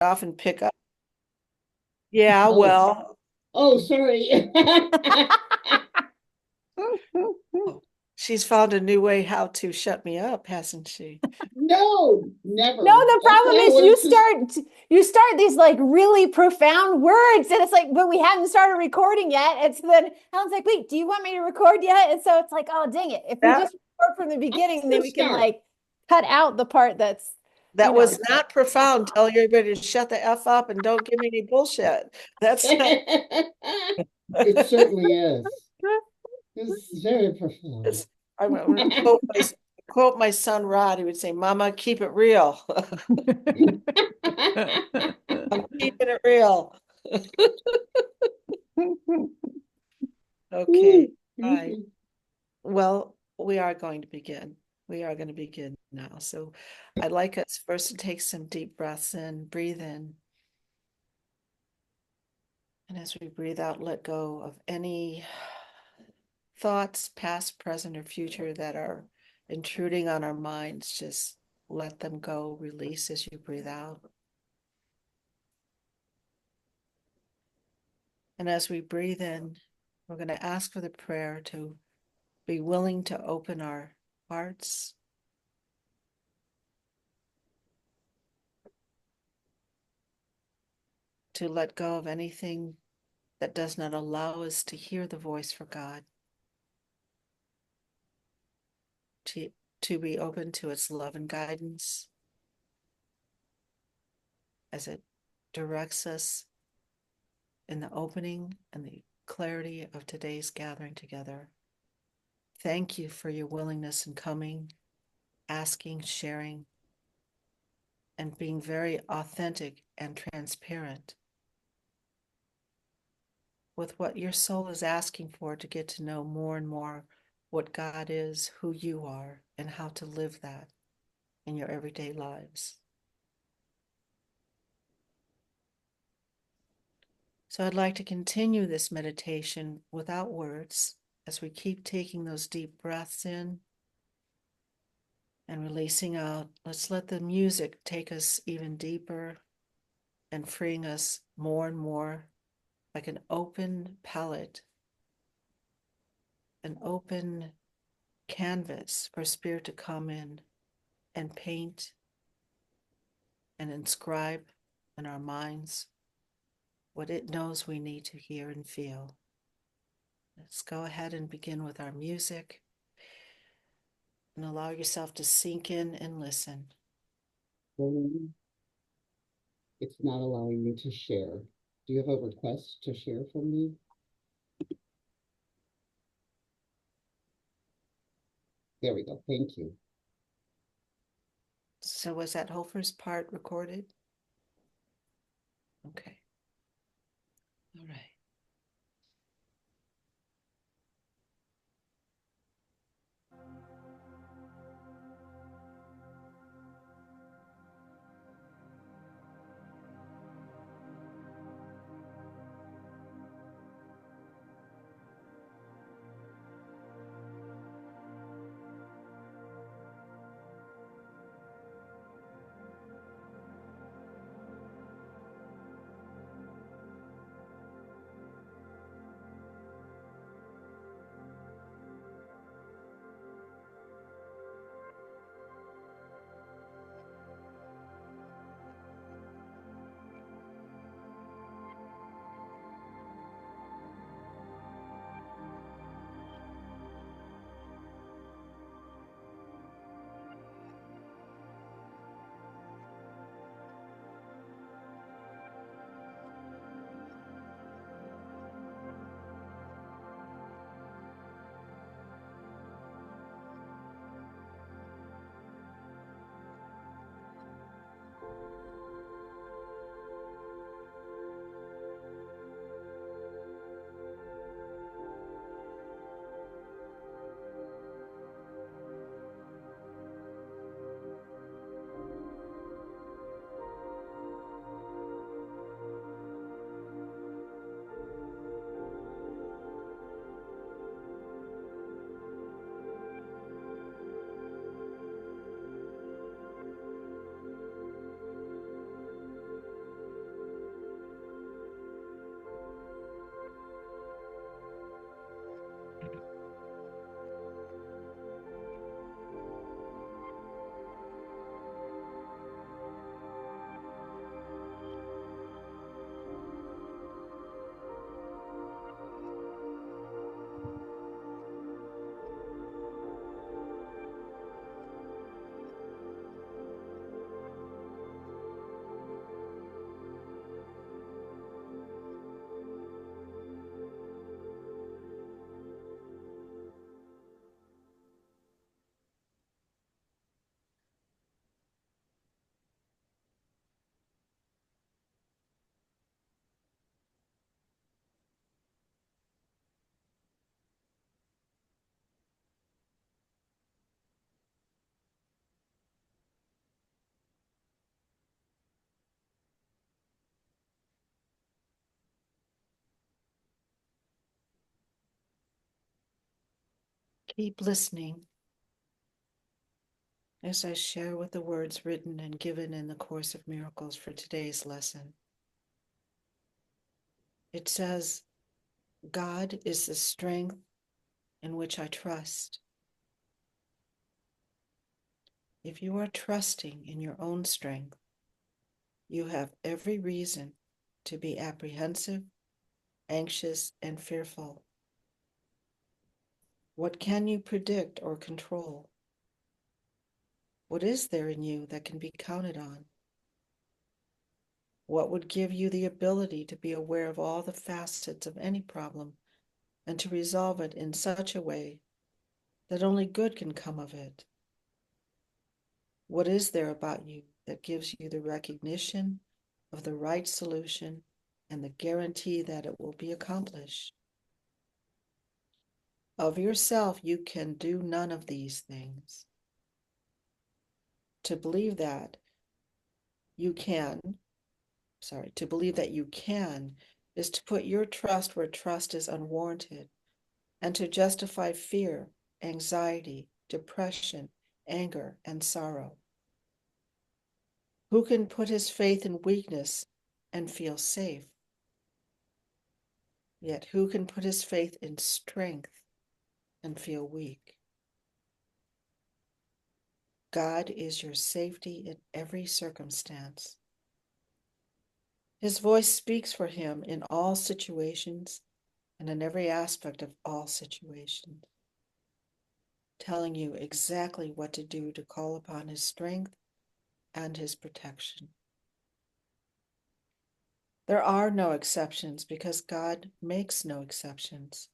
off and pick up. Yeah, Oh, well, oh, sorry. she's found a new way how to shut me up, hasn't she? No, No, never. the That's problem why I is wanted to. you start these like really profound words, and it's like, but we haven't started recording yet. It's then Helen's like, wait, do you want me to record yet? And so it's like, oh dang it. If we That just record from the That's beginning, then the we can start. like cut out the part that's, you that know. was not profound. Tell everybody to shut the F up and don't give me any bullshit. That's It certainly is. It's very profound. it's, I'm going to quote my son Rod. He would say, "Mama, keep it real. I'm keeping it real." Okay. All right. Well, we are going to begin. We are going to begin now. So I'd like us first to take some deep breaths in, breathe in. And as we breathe out, let go of any thoughts, past, present, or future, that are intruding on our minds. Just let them go, release as you breathe out. And as we breathe in, we're going to ask for the prayer to be willing to open our hearts, to let go of anything that does not allow us to hear the voice for God, to, to be open to its love and guidance as it directs us in the opening and the clarity of today's gathering together. Thank you for your willingness in coming, asking, sharing, and being very authentic and transparent with what your soul is asking for, to get to know more and more what God is, who you are, and how to live that in your everyday lives. So I'd like to continue this meditation without words as we keep taking those deep breaths in and releasing out. Let's let the music take us even deeper and freeing us more and more, like an open palette, an open canvas for spirit to come in and paint and inscribe in our minds what it knows we need to hear and feel. Let's go ahead and begin with our music and allow yourself to sink in and listen. Delynn, it's not allowing me to share. Do you have a request to share from me? There we go. Thank you. So was that whole first part recorded? Okay. All right. Keep listening as I share with the words written and given in the Course of Miracles for today's lesson. It says, God is the strength in which I trust. If you are trusting in your own strength, you have every reason to be apprehensive, anxious, and fearful. What can you predict or control? What is there in you that can be counted on? What would give you the ability to be aware of all the facets of any problem and to resolve it in such a way that only good can come of it? What is there about you that gives you the recognition of the right solution and the guarantee that it will be accomplished? Of yourself, you can do none of these things. To believe that you can, to believe that you can is to put your trust where trust is unwarranted and to justify fear, anxiety, depression, anger, and sorrow. Who can put his faith in weakness and feel safe? Yet who can put his faith in strength and feel weak? God is your safety in every circumstance. His voice speaks for him in all situations and in every aspect of all situations, telling you exactly what to do to call upon his strength and his protection. There are no exceptions because God makes no exceptions.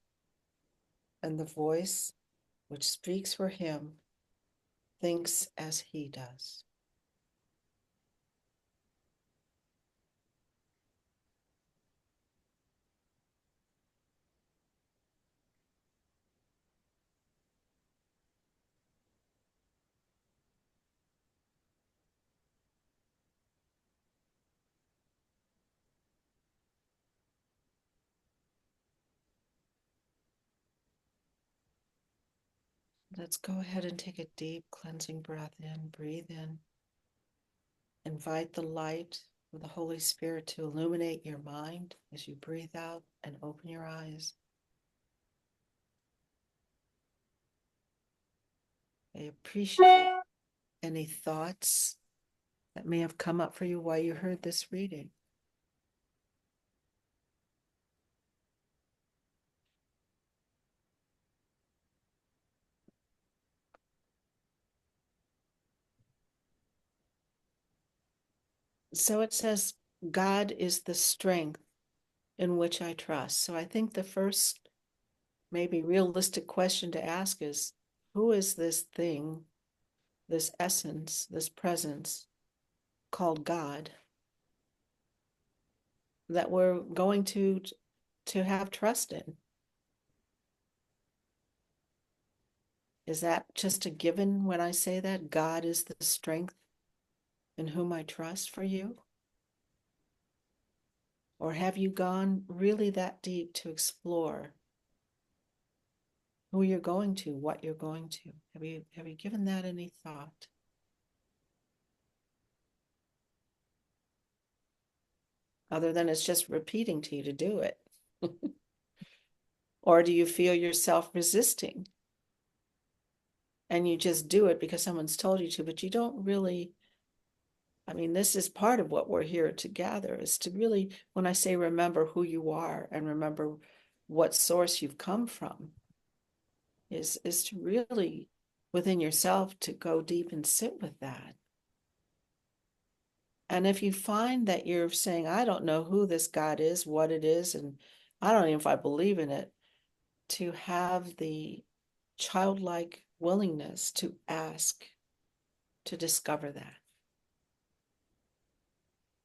And the voice which speaks for him thinks as he does. Let's go ahead and take a deep cleansing breath in. Breathe in. Invite the light of the Holy Spirit to illuminate your mind as you breathe out and open your eyes. I appreciate any thoughts that may have come up for you while you heard this reading. So it says, God is the strength in which I trust. So I think the first, maybe realistic question to ask is, who is this thing, this essence, this presence called God that we're going to have trust in? Is that just a given when I say that? God is the strength in whom I trust for you? Or have you gone really that deep to explore who you're going to, what you're going to? Have you given that any thought? Other than it's just repeating to you to do it? Or do you feel yourself resisting? And you just do it because someone's told you to, but you don't really, this is part of what we're here to gather, is to really, when I say remember who you are and remember what source you've come from, is to really, within yourself, to go deep and sit with that. And if you find that you're saying, I don't know who this God is, what it is, and I don't even know if I believe in it, to have the childlike willingness to ask, to discover that.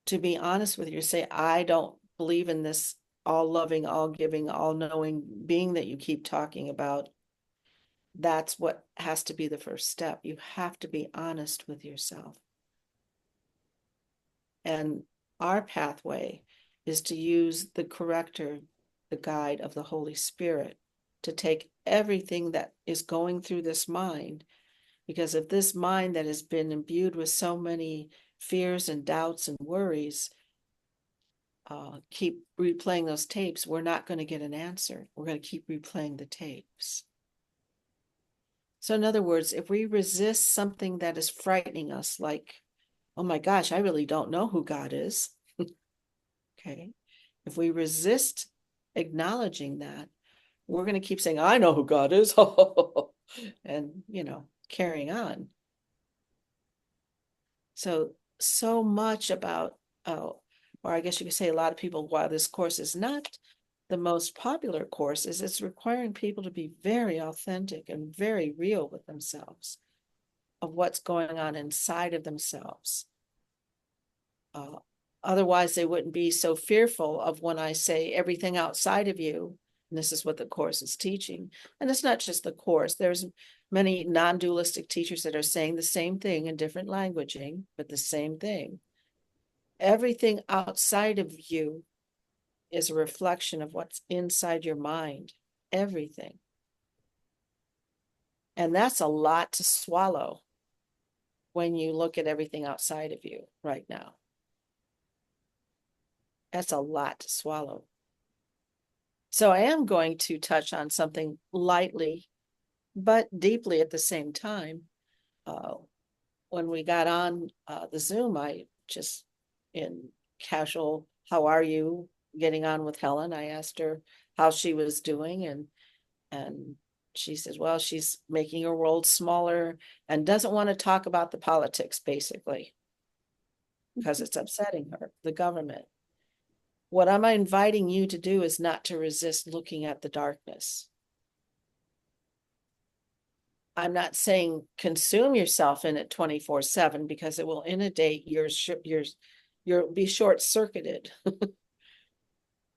To be honest with you, say, I don't believe in this all loving, all giving, all knowing being that you keep talking about. That's what has to be the first step. You have to be honest with yourself. And our pathway is to use the corrector, the guide of the Holy Spirit, to take everything that is going through this mind. Because if this mind that has been imbued with so many fears and doubts and worries, keep replaying those tapes, we're not going to get an answer. We're going to keep replaying the tapes. So in other words, if we resist something that is frightening us, like, oh my gosh, I really don't know who God is. Okay. If we resist acknowledging that, we're going to keep saying, I know who God is. And, carrying on. So much about, or I guess you could say a lot of people, while this course is not the most popular course, is it's requiring people to be very authentic and very real with themselves of what's going on inside of themselves. Otherwise, they wouldn't be so fearful of when I say everything outside of you. And this is what the course is teaching. And it's not just the course. There's many non-dualistic teachers that are saying the same thing in different languaging, but the same thing. Everything outside of you is a reflection of what's inside your mind. Everything. And that's a lot to swallow when you look at everything outside of you right now. That's a lot to swallow. So I am going to touch on something lightly, but deeply at the same time. When we got on the Zoom, I just, in casual, how are you, getting on with Helen, I asked her how she was doing, and she says, well, she's making her world smaller and doesn't want to talk about the politics, basically, because it's upsetting her, the government. What I'm inviting you to do is not to resist looking at the darkness. I'm not saying consume yourself in it 24/7, because it will inundate you'll be short-circuited.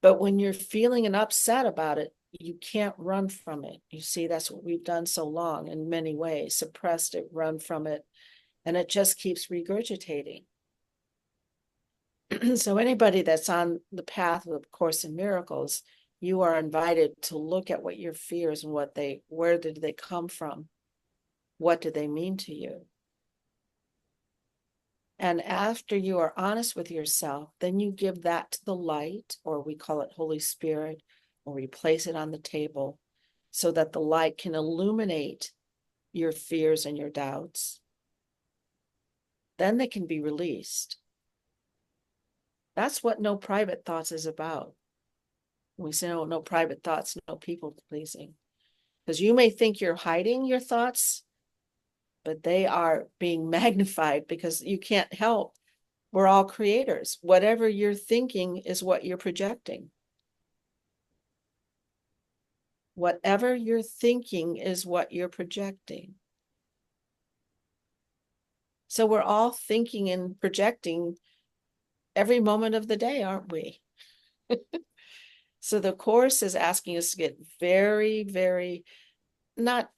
But when you're feeling and upset about it, you can't run from it. You see, that's what we've done so long in many ways, suppressed it, run from it, and it just keeps regurgitating. So anybody that's on the path of Course in Miracles, you are invited to look at what your fears and where did they come from? What do they mean to you? And after you are honest with yourself, then you give that to the light, or we call it Holy Spirit, or we place it on the table so that the light can illuminate your fears and your doubts. Then they can be released. That's what no private thoughts is about. When we say, oh, no private thoughts, no people pleasing. Because you may think you're hiding your thoughts, but they are being magnified because you can't help. We're all creators. Whatever you're thinking is what you're projecting. Whatever you're thinking is what you're projecting. So we're all thinking and projecting every moment of the day, aren't we? So the Course is asking us to get very, very, not,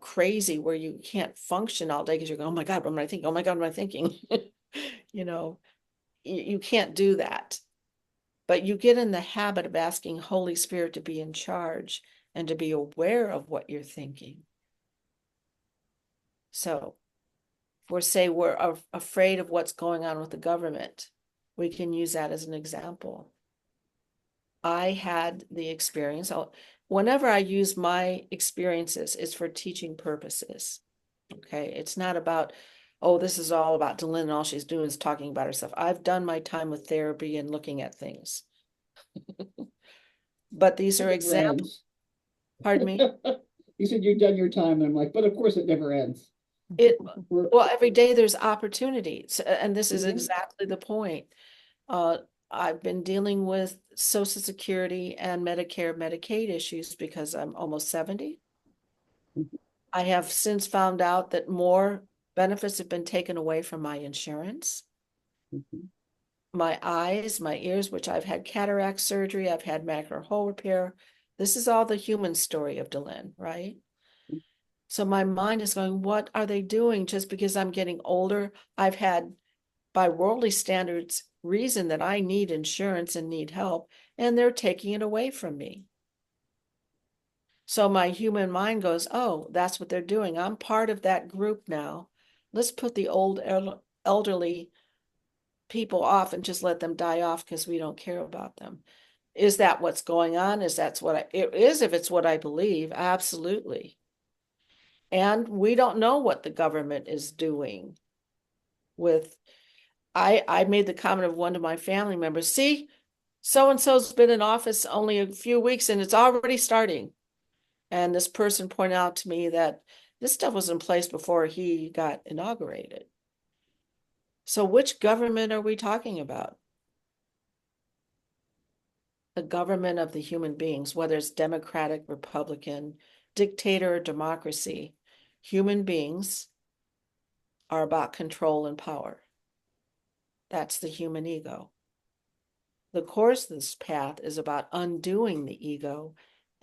crazy where you can't function all day because you're going, oh my God, what am I thinking? Oh my God, what am I thinking? You can't do that. But you get in the habit of asking Holy Spirit to be in charge and to be aware of what you're thinking. So if we're afraid of what's going on with the government, we can use that as an example. I had the experience. Whenever I use my experiences, it's for teaching purposes. Okay. It's not about, oh, this is all about Delynn and all she's doing is talking about herself. I've done my time with therapy and looking at things. But these are examples. Pardon me? You said you've done your time, and I'm like, but of course it never ends. Well, every day there's opportunities, and this is exactly the point. I've been dealing with Social Security and Medicare, Medicaid issues because I'm almost 70. I have since found out that more benefits have been taken away from my insurance. My eyes, my ears, which I've had cataract surgery, I've had macular hole repair. This is all the human story of Delynn, right? So my mind is going, what are they doing? Just because I'm getting older, I've had, by worldly standards, reason that I need insurance and need help, and they're taking it away from me. So my human mind goes, oh, that's what they're doing. I'm part of that group now. Let's put the old elderly people off and just let them die off because we don't care about them. Is that what's going on? It is if it's what I believe, absolutely. And we don't know what the government is doing with, I made the comment of one of my family members, see, so-and-so's been in office only a few weeks and it's already starting. And this person pointed out to me that this stuff was in place before he got inaugurated. So which government are we talking about? The government of the human beings, whether it's Democratic, Republican, dictator, or democracy, human beings are about control and power. That's the human ego. The course of this path is about undoing the ego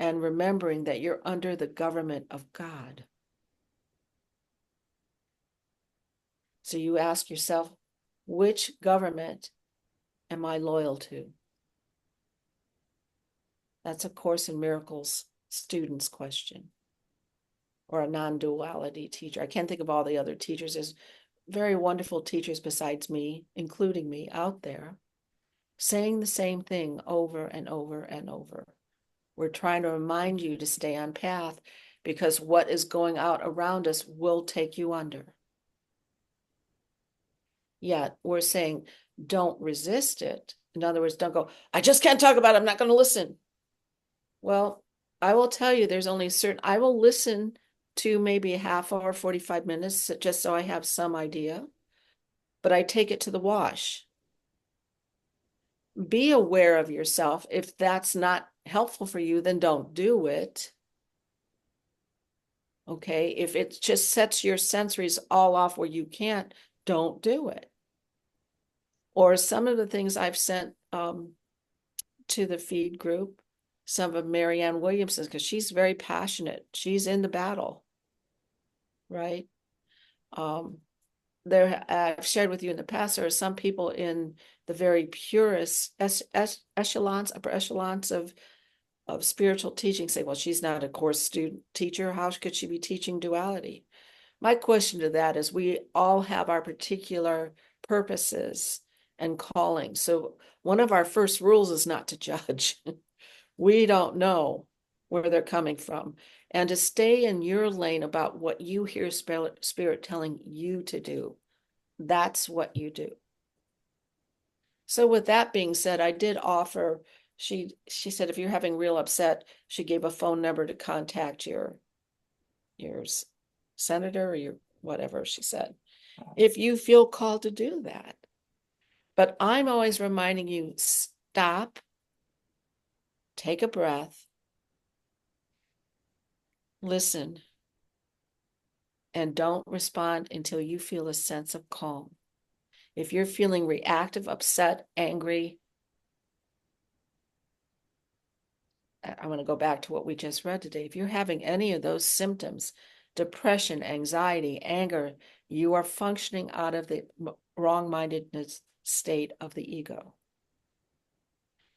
and remembering that you're under the government of God. So you ask yourself, which government am I loyal to? That's a Course in Miracles student's question, or a non-duality teacher. I can't think of all the other teachers. There's very wonderful teachers besides me, including me, out there, saying the same thing over and over and over. We're trying to remind you to stay on path because what is going out around us will take you under. Yet we're saying, don't resist it. In other words, don't go, I just can't talk about it. I'm not going to listen. Well, I will tell you, I will listen to maybe a half hour, 45 minutes, just so I have some idea, but I take it to the wash. Be aware of yourself. If that's not helpful for you, then don't do it. Okay, if it just sets your sensories all off where you can't, don't do it. Or some of the things I've sent to the feed group, some of Marianne Williamson's, because she's very passionate. She's in the battle, right? I've shared with you in the past, there are some people in the very purest upper echelons of spiritual teaching say, well, she's not a course student teacher. How could she be teaching duality? My question to that is, we all have our particular purposes and calling. So one of our first rules is not to judge. We don't know where they're coming from. And to stay in your lane about what you hear spirit telling you to do. That's what you do. So with that being said, I did offer, she said, if you're having real upset, she gave a phone number to contact your senator or your whatever she said, if you feel called to do that. But I'm always reminding you, stop, take a breath, listen, and don't respond until you feel a sense of calm. If you're feeling reactive, upset, angry, I want to go back to what we just read today. If you're having any of those symptoms, depression, anxiety, anger, you are functioning out of the wrong-mindedness state of the ego.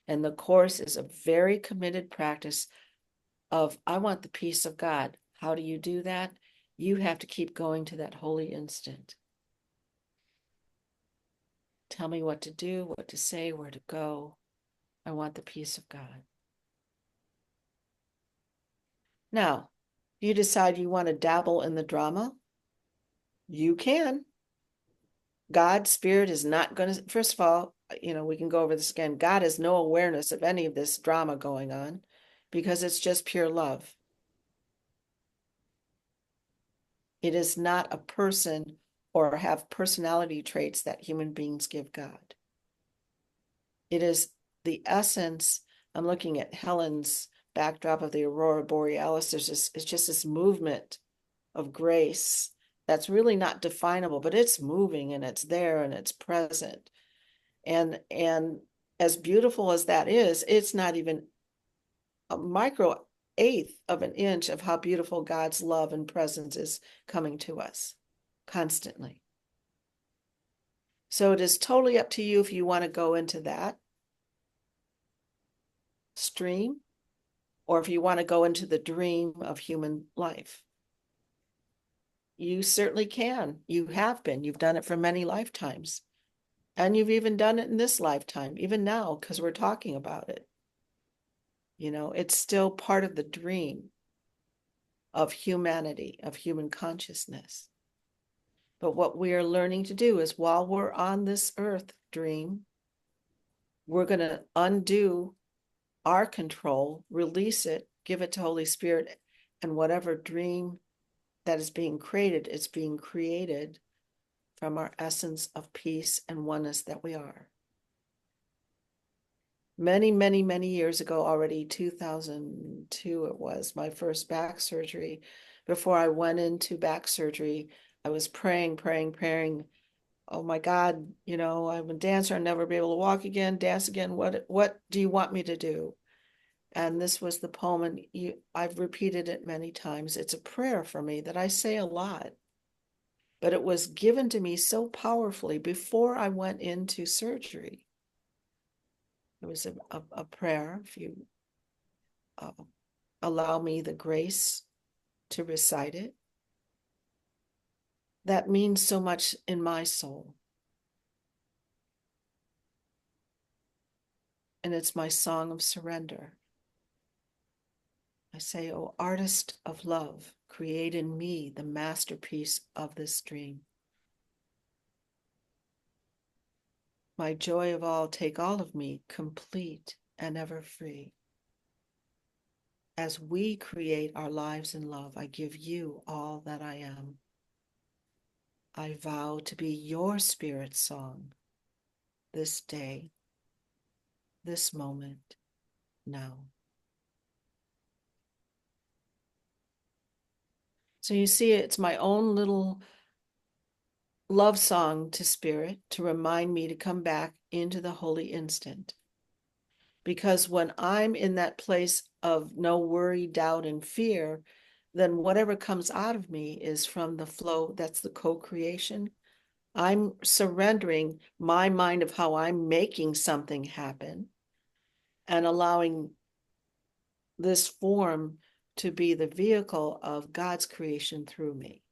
And the Course is a very committed practice of, I want the peace of God. How do you do that? You have to keep going to that holy instant. Tell me what to do, what to say, where to go. I want the peace of God. Now, you decide you want to dabble in the drama, you can. God, spirit is not going to, first of all, we can go over this again. God has no awareness of any of this drama going on because it's just pure love. It is not a person or have personality traits that human beings give God. It is the essence. I'm looking at Helen's backdrop of the Aurora Borealis. It's just this movement of grace that's really not definable, but it's moving and it's there and it's present. And as beautiful as that is, it's not even a micro eighth of an inch of how beautiful God's love and presence is coming to us constantly. So it is totally up to you if you want to go into that stream or if you want to go into the dream of human life. You certainly can. You have been. You've done it for many lifetimes. And you've even done it in this lifetime, even now, because we're talking about it. You know, it's still part of the dream of humanity, of human consciousness. But what we are learning to do is while we're on this earth dream, we're going to undo our control, release it, give it to Holy Spirit, and whatever dream that is being created is being created from our essence of peace and oneness that we are. Many, many, many years ago already, 2002 it was, my first back surgery. Before I went into back surgery, I was praying, oh my God, you know, I'm a dancer, I'll never be able to walk again, dance again. What do you want me to do? And this was the poem, and I've repeated it many times. It's a prayer for me that I say a lot, but it was given to me so powerfully before I went into surgery. It was a prayer, if you allow me the grace to recite it. That means so much in my soul. And it's my song of surrender. I say, "Oh, artist of love, create in me the masterpiece of this dream. My joy of all, take all of me, complete and ever free. As we create our lives in love, I give you all that I am. I vow to be your spirit song this day, this moment, now." So you see, it's my own little love song to spirit to remind me to come back into the holy instant. Because when I'm in that place of no worry, doubt, and fear, then whatever comes out of me is from the flow. That's the co-creation. I'm surrendering my mind of how I'm making something happen and allowing this form to be the vehicle of God's creation through me.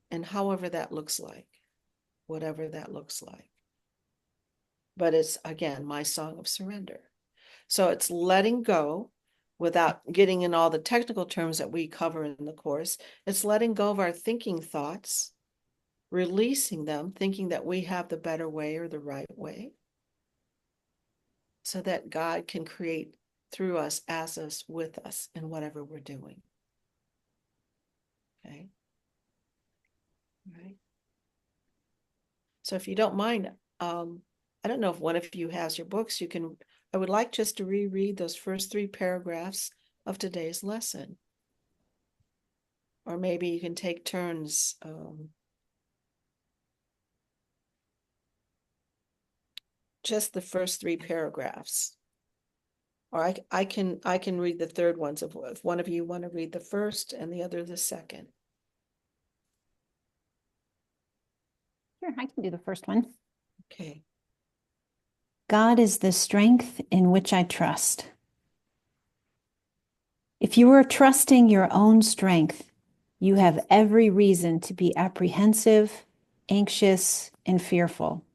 And however that looks like, whatever that looks like. But it's, again, my song of surrender. So it's letting go without getting in all the technical terms that we cover in the course. It's letting go of our thinking thoughts, releasing them, thinking that we have the better way or the right way, so that God can create through us, as us, with us in whatever we're doing. Okay. Right. So if you don't mind, I don't know if one of you has your books, I would like just to reread those first 3 paragraphs of today's lesson. Or maybe you can take turns. Just the first 3 paragraphs. Or I can read the third ones if one of you want to read the first and the other the second. Sure, I can do the first one. Okay. God is the strength in which I trust. If you are trusting your own strength, you have every reason to be apprehensive, anxious, and fearful.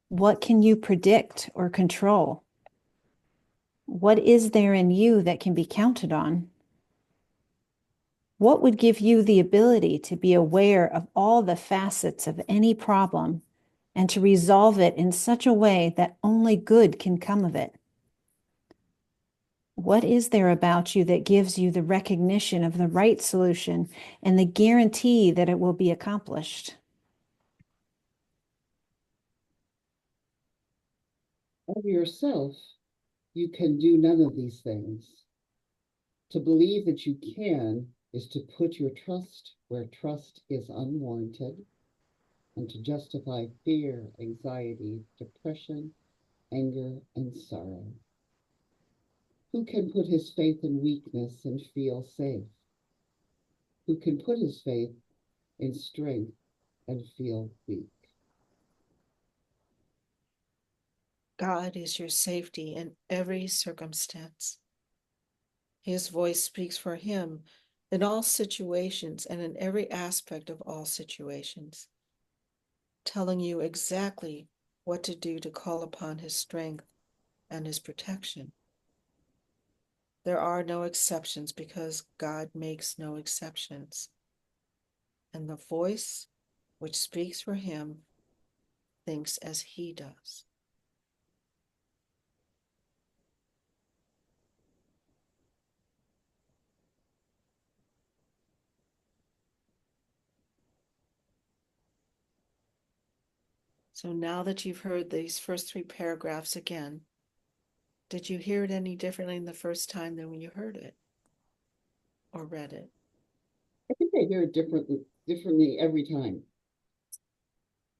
What can you predict or control? What is there in you that can be counted on? What would give you the ability to be aware of all the facets of any problem and to resolve it in such a way that only good can come of it? What is there about you that gives you the recognition of the right solution and the guarantee that it will be accomplished? Of yourself, you can do none of these things. To believe that you can is to put your trust where trust is unwarranted, and to justify fear, anxiety, depression, anger, and sorrow. Who can put his faith in weakness and feel safe? Who can put his faith in strength and feel weak? God is your safety in every circumstance. His voice speaks for him in all situations and in every aspect of all situations, telling you exactly what to do to call upon his strength and his protection. There are no exceptions because God makes no exceptions. And the voice which speaks for him thinks as he does. So now that you've heard these first three paragraphs again, did you hear it any differently the first time than when you heard it or read it? I think I hear it differently every time.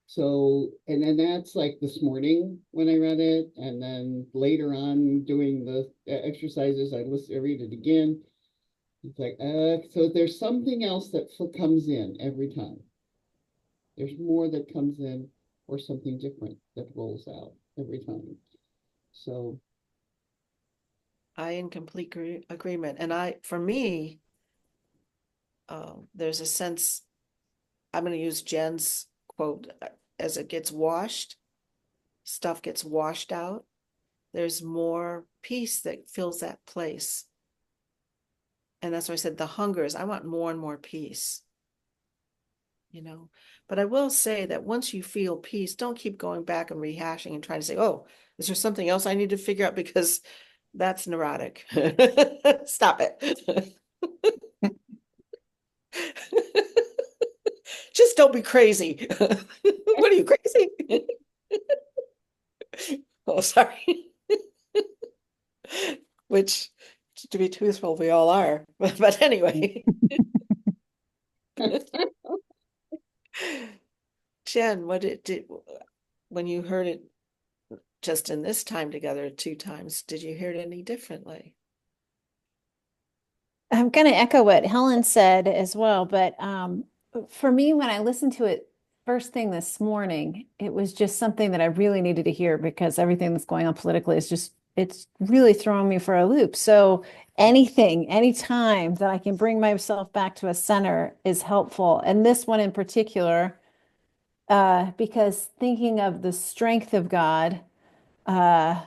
So, and then that's like this morning when I read it, and then later on doing the exercises, I read it again. It's like, so there's something else that comes in every time. There's more that comes in, or something different that rolls out every time. So, I in complete agreement. And for me, there's a sense, I'm going to use Jen's quote, as it gets washed, stuff gets washed out, there's more peace that fills that place. And that's why I said the hunger is, I want more and more peace, you know. But I will say that once you feel peace, don't keep going back and rehashing and trying to say, oh, is there something else I need to figure out? Because that's neurotic. Stop it. Just don't be crazy. What are you, crazy? Oh, sorry. Which, to be truthful, we all are. But anyway. Jen, what it did when you heard it just in this time together 2 times, did you hear it any differently? I'm going to echo what Helen said as well, but for me, when I listened to it first thing this morning, it was just something that I really needed to hear because everything that's going on politically is just, it's really throwing me for a loop. So anytime that I can bring myself back to a center is helpful. And this one in particular, because thinking of the strength of God, uh,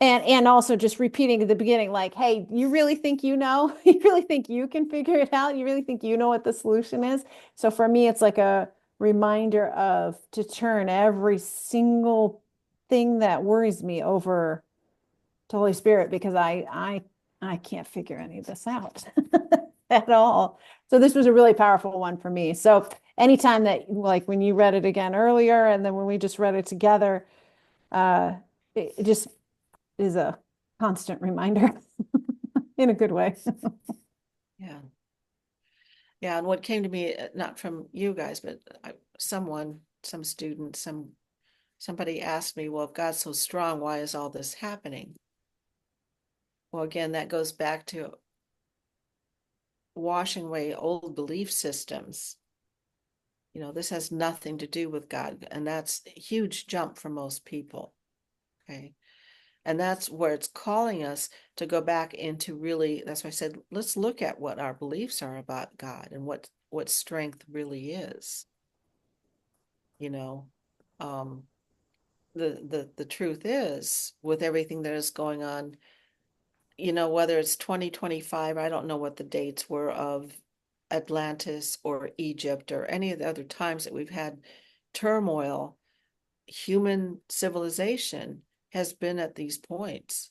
and also just repeating at the beginning, like, hey, you really think you know? You really think you can figure it out? You really think you know what the solution is? So for me, it's like a reminder of to turn every single thing that worries me over to Holy Spirit because I can't figure any of this out at all. So this was a really powerful one for me. So anytime that like when you read it again earlier and then when we just read it together, it just is a constant reminder in a good way. Yeah. Yeah, and what came to me, not from you guys, but some student, somebody asked me, well, if God's so strong, why is all this happening? Well, again, that goes back to washing away old belief systems. This has nothing to do with God, and that's a huge jump for most people. Okay. And that's where it's calling us to go back into really, that's why I said, let's look at what our beliefs are about God and what strength really is. You know, um, the truth is, with everything that is going on, whether it's 2025, I don't know what the dates were of Atlantis or Egypt or any of the other times that we've had turmoil, human civilization has been at these points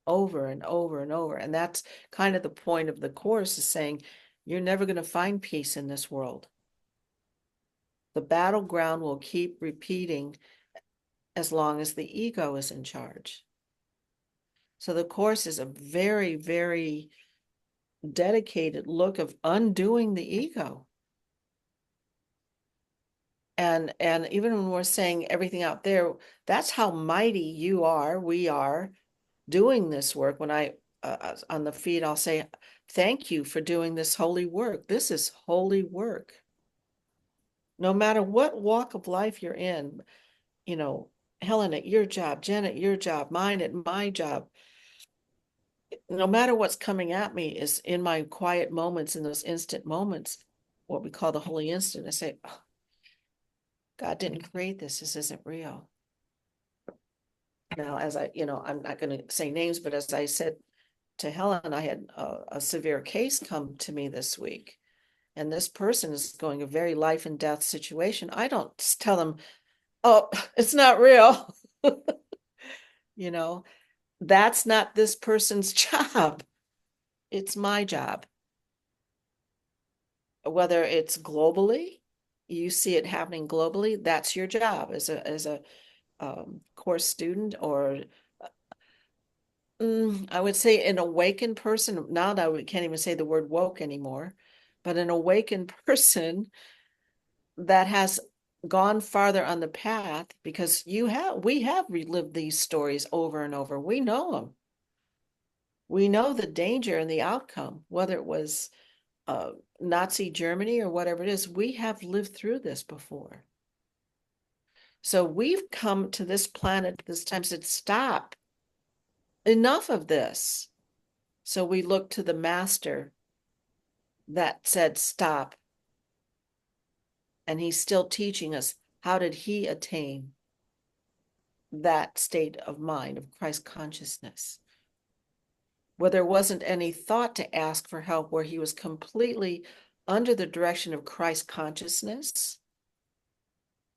over and over and over. And that's kind of the point of the course, is saying you're never going to find peace in this world. The battleground will keep repeating as long as the ego is in charge. So the course is a very, very dedicated look of undoing the ego. And even when we're saying everything out there, that's how mighty we are doing this work. When I on the feed, I'll say, thank you for doing this holy work. This is holy work. No matter what walk of life you're in, Helen at your job, Jen at your job, mine at my job, no matter what's coming at me, is in my quiet moments, in those instant moments, what we call the holy instant, I say, oh, God didn't create this. This isn't real. Now, as I'm not going to say names, but as I said to Helen, I had a severe case come to me this week, and this person is going a very life and death situation. I don't tell them, oh, it's not real. That's not this person's job. It's my job. Whether it's globally, you see it happening globally, that's your job as a course student, or I would say an awakened person. Now that we can't even say the word woke anymore, but an awakened person that has gone farther on the path, because we have relived these stories over and over. We know them. We know the danger and the outcome, whether it was Nazi Germany or whatever it is. We have lived through this before. So we've come to this planet this time, said, stop, enough of this. So we look to the master that said, stop. And he's still teaching us. How did he attain that state of mind of Christ consciousness? Where there wasn't any thought to ask for help, where he was completely under the direction of Christ consciousness.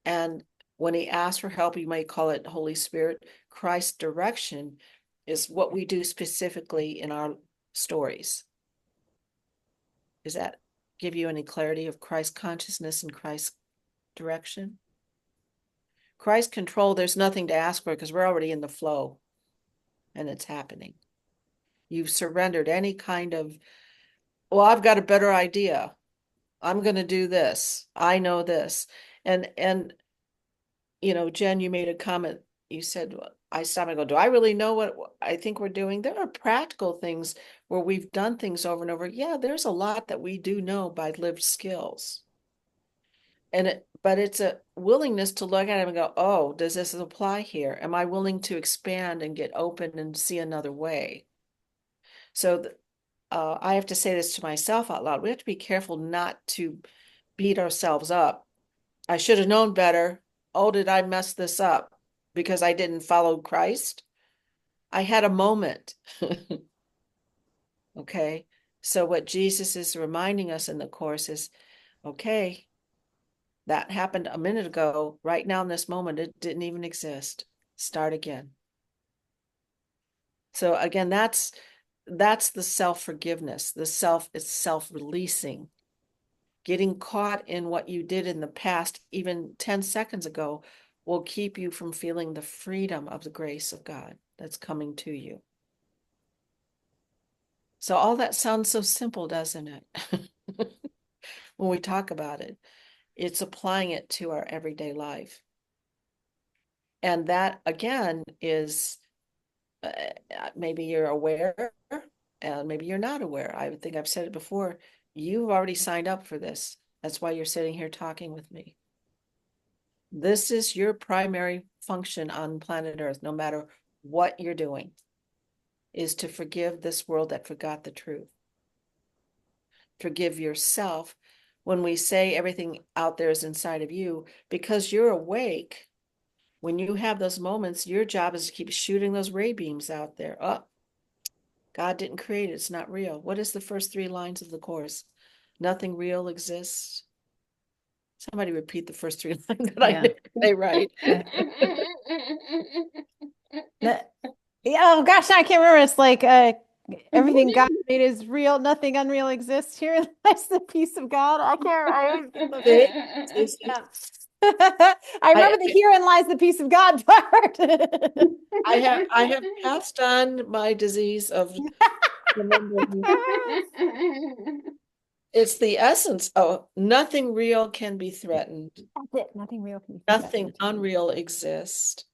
And when he asked for help, you might call it Holy Spirit. Christ's direction is what we do specifically in our stories. Does that give you any clarity of Christ consciousness and Christ direction? Christ control, there's nothing to ask for because we're already in the flow and it's happening. You've surrendered any kind of, well, I've got a better idea. I'm going to do this. I know this. And Jen, you made a comment. You said, I stopped and go, do I really know what I think we're doing? There are practical things where we've done things over and over. Yeah, there's a lot that we do know by lived skills. But it's a willingness to look at it and go, oh, does this apply here? Am I willing to expand and get open and see another way? So I have to say this to myself out loud. We have to be careful not to beat ourselves up. I should have known better. Oh, did I mess this up because I didn't follow Christ? I had a moment. Okay. So what Jesus is reminding us in the Course is, okay, that happened a minute ago. Right now in this moment, it didn't even exist. Start again. So again, that's the self-forgiveness. The self is self-releasing. Getting caught in what you did in the past, even 10 seconds ago, will keep you from feeling the freedom of the grace of God that's coming to you. So all that sounds so simple, doesn't it? When we talk about it, it's applying it to our everyday life. And that, again, is maybe you're aware and maybe you're not aware. I think I've said it before. You've already signed up for this. That's why you're sitting here talking with me. This is your primary function on planet Earth, no matter what you're doing, is to forgive this world that forgot the truth. Forgive yourself. When we say everything out there is inside of you, because you're awake, when you have those moments, your job is to keep shooting those ray beams out there. Oh, God didn't create it. It's not real. What is the first 3 lines of the Course? Nothing real exists. Somebody repeat the first 3 lines that I didn't say right. Oh gosh, I can't remember. It's like everything God made is real, nothing unreal exists. Here lies the peace of God. I always get those. Yeah. I remember the herein lies the peace of God part. I have passed on my disease of remembering. It's the essence. Oh, nothing real can be threatened. That's it. Nothing real can be Nothing unreal exists.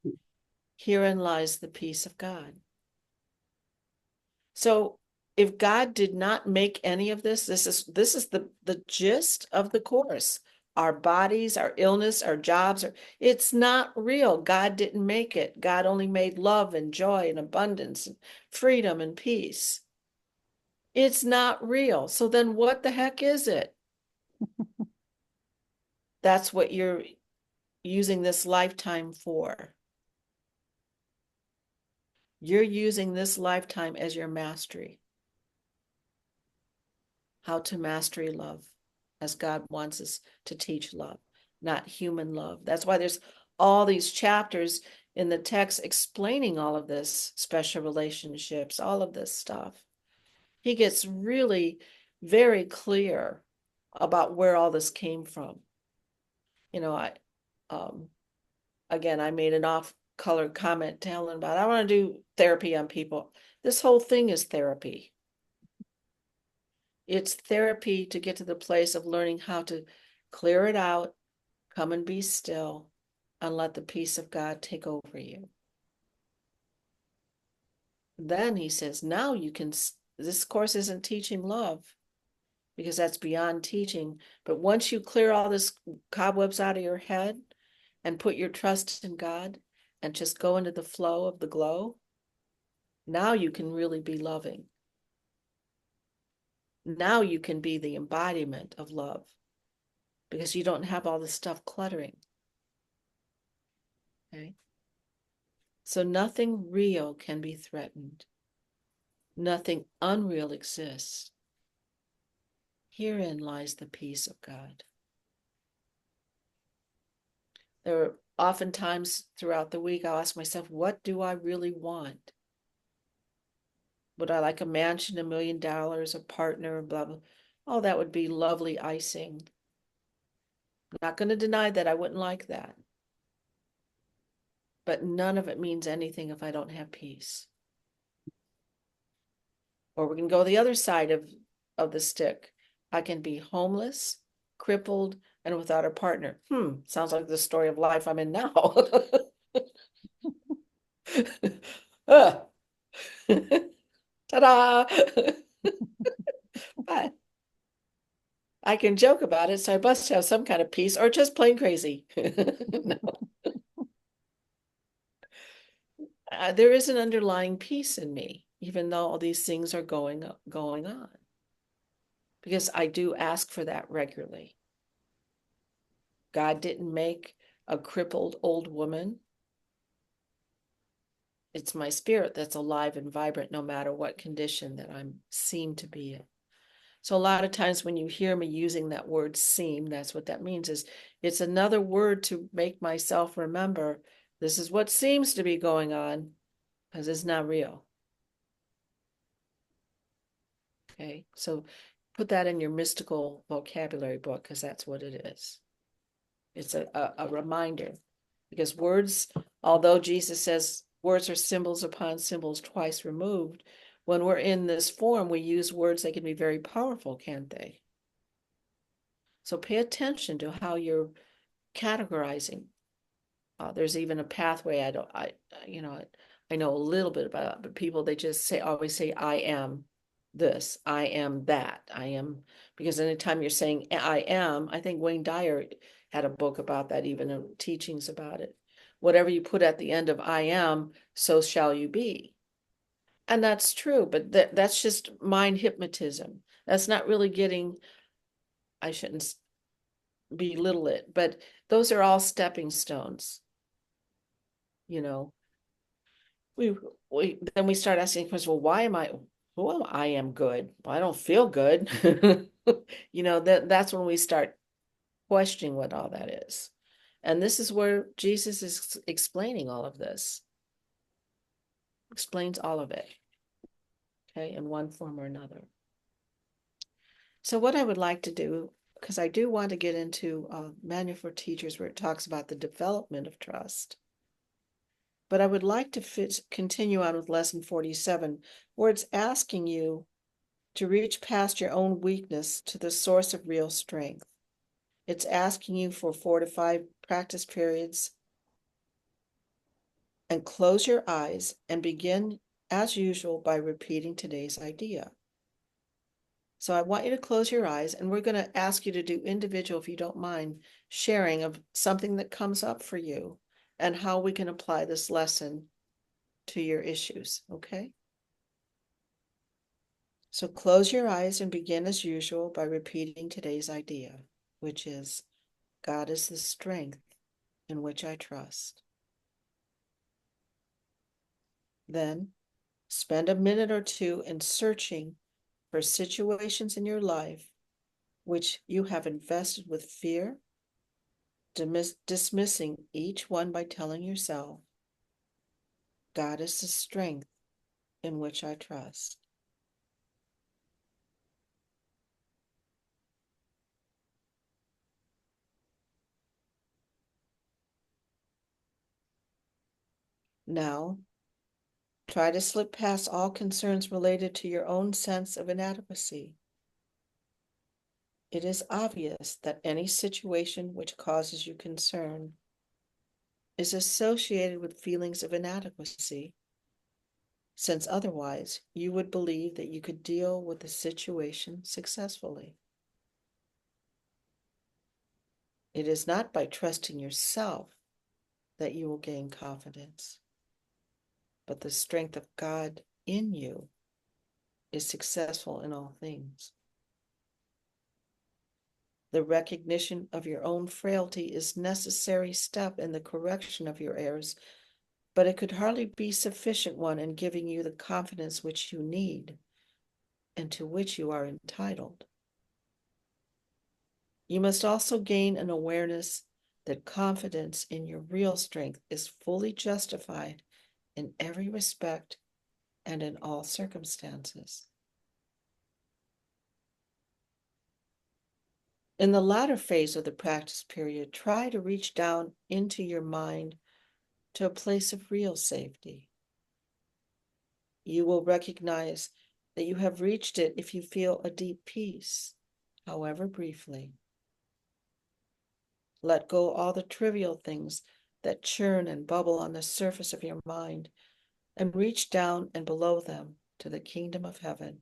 Herein lies the peace of God. So if God did not make any of this, this is the gist of the Course. Our bodies, our illness, our jobs, it's not real. God didn't make it. God only made love and joy and abundance and freedom and peace. It's not real. So then what the heck is it? That's what you're using this lifetime for. You're using this lifetime as your mastery. How to mastery love, as God wants us to teach love, not human love. That's why there's all these chapters in the text explaining all of this, special relationships, all of this stuff. He gets really very clear about where all this came from. You know, um, again, I made an off-color comment telling about I want to do therapy on people. This whole thing is therapy. It's therapy to get to the place of learning how to clear it out, come and be still, and let the peace of God take over you. Then he says, now you can, this course isn't teaching love because that's beyond teaching. But once you clear all this cobwebs out of your head and put your trust in God and just go into the flow of the glow, now you can really be loving. Now you can be the embodiment of love because you don't have all this stuff cluttering. Okay. So nothing real can be threatened. Nothing unreal exists. Herein lies the peace of God. There are often times throughout the week I'll ask myself, what do I really want? Would I like a mansion, $1 million, a partner, blah, blah. Oh, that would be lovely icing. I'm not going to deny that I wouldn't like that. But none of it means anything if I don't have peace. Or we can go the other side of the stick. I can be homeless, crippled, and without a partner. Sounds like the story of life I'm in now. Ah. Ta-da! But I can joke about it, so I must have some kind of peace or just plain crazy. No. There is an underlying peace in me, even though all these things are going on. Because I do ask for that regularly. God didn't make a crippled old woman. It's my spirit that's alive and vibrant no matter what condition that I'm seen to be in. So a lot of times when you hear me using that word seem, that's what that means is it's another word to make myself remember this is what seems to be going on because it's not real. Okay, so put that in your mystical vocabulary book because that's what it is. It's a reminder because words, although Jesus says words are symbols upon symbols twice removed, when we're in this form, we use words that can be very powerful, can't they? So pay attention to how you're categorizing. There's even a pathway. I know a little bit about it, but people, they just always say, I am this, I am that, I am, because anytime you're saying I am, I think Wayne Dyer had a book about that, even teachings about it. Whatever you put at the end of I am, so shall you be. And that's true, but that's just mind hypnotism. That's not really getting, I shouldn't belittle it, but those are all stepping stones. You know, we then we start asking questions, well, why am I, well, I am good. Well, I don't feel good. You know, that's when we start questioning what all that is. And this is where Jesus is explaining all of this. Explains all of it. Okay, in one form or another. So what I would like to do, because I do want to get into Manual for Teachers where it talks about the development of trust. But I would like to continue on with lesson 47, where it's asking you to reach past your own weakness to the source of real strength. It's asking you for 4 to 5 practice periods and close your eyes and begin as usual by repeating today's idea. So I want you to close your eyes and we're going to ask you to do individual, if you don't mind, sharing of something that comes up for you and how we can apply this lesson to your issues, okay? So close your eyes and begin as usual by repeating today's idea, which is God is the strength in which I trust. Then spend a minute or two in searching for situations in your life which you have invested with fear, dismissing each one by telling yourself, God is the strength in which I trust. Now, try to slip past all concerns related to your own sense of inadequacy. It is obvious that any situation which causes you concern is associated with feelings of inadequacy, since otherwise you would believe that you could deal with the situation successfully. It is not by trusting yourself that you will gain confidence, but the strength of God in you is successful in all things. The recognition of your own frailty is a necessary step in the correction of your errors, but it could hardly be sufficient one in giving you the confidence which you need and to which you are entitled. You must also gain an awareness that confidence in your real strength is fully justified in every respect and in all circumstances. In the latter phase of the practice period, try to reach down into your mind to a place of real safety. You will recognize that you have reached it if you feel a deep peace, however briefly. Let go all the trivial things that churn and bubble on the surface of your mind and reach down and below them to the kingdom of heaven.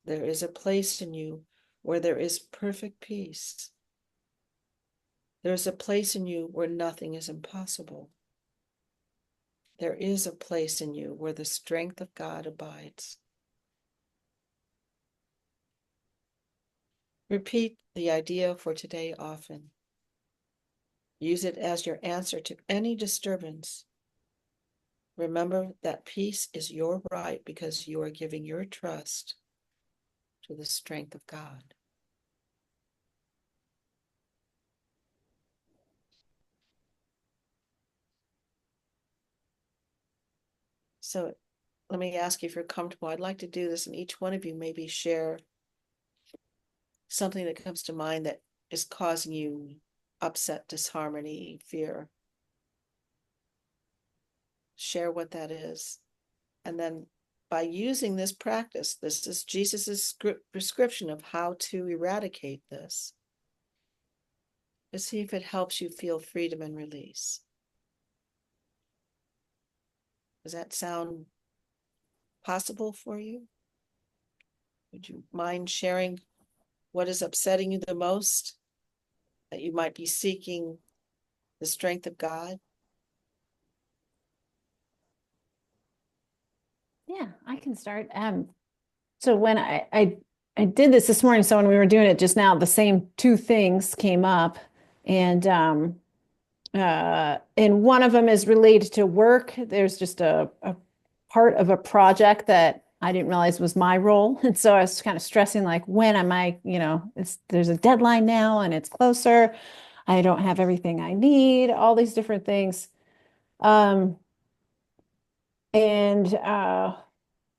There is a place in you where there is perfect peace. There is a place in you where nothing is impossible. There is a place in you where the strength of God abides. Repeat the idea for today often. Use it as your answer to any disturbance. Remember that peace is your right because you are giving your trust to the strength of God. So let me ask you if you're comfortable. I'd like to do this, and each one of you maybe share something that comes to mind that is causing you upset, disharmony, fear. Share what that is. And then by using this practice, this is Jesus's prescription of how to eradicate this. To see if it helps you feel freedom and release. Does that sound possible for you? Would you mind sharing what is upsetting you the most? That you might be seeking the strength of God? Yeah, I can start. So when I did this morning, so when we were doing it just now, the same two things came up, and one of them is related to work. There's just a part of a project that I didn't realize was my role, and so I was kind of stressing like, when am I? There's a deadline now, and it's closer. I don't have everything I need. All these different things. And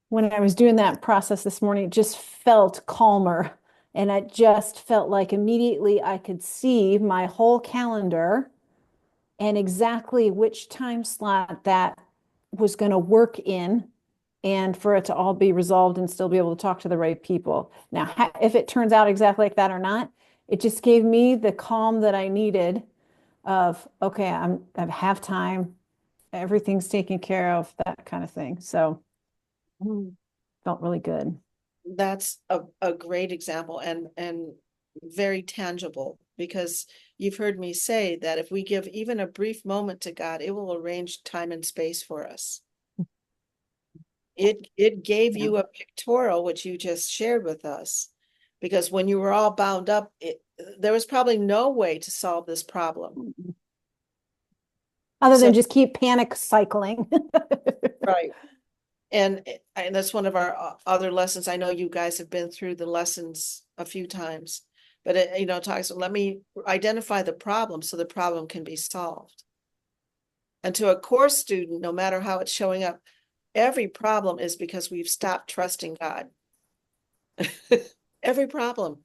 when I was doing that process this morning, it just felt calmer. And I just felt like immediately I could see my whole calendar and exactly which time slot that was going to work in, and for it to all be resolved and still be able to talk to the right people. Now, if it turns out exactly like that or not, it just gave me the calm that I needed of, okay, I have time, everything's taken care of, that kind of thing. So felt really good. That's a great example and very tangible, because you've heard me say that if we give even a brief moment to God, it will arrange time and space for us. It gave Yeah. you a pictorial, which you just shared with us. Because when you were all bound up, there was probably no way to solve this problem. Other So, than just keep panic cycling. right. And that's one of our other lessons. I know you guys have been through the lessons a few times, but it talks, let me identify the problem so the problem can be solved. And to a course student, no matter how it's showing up, every problem is because we've stopped trusting God. Every problem.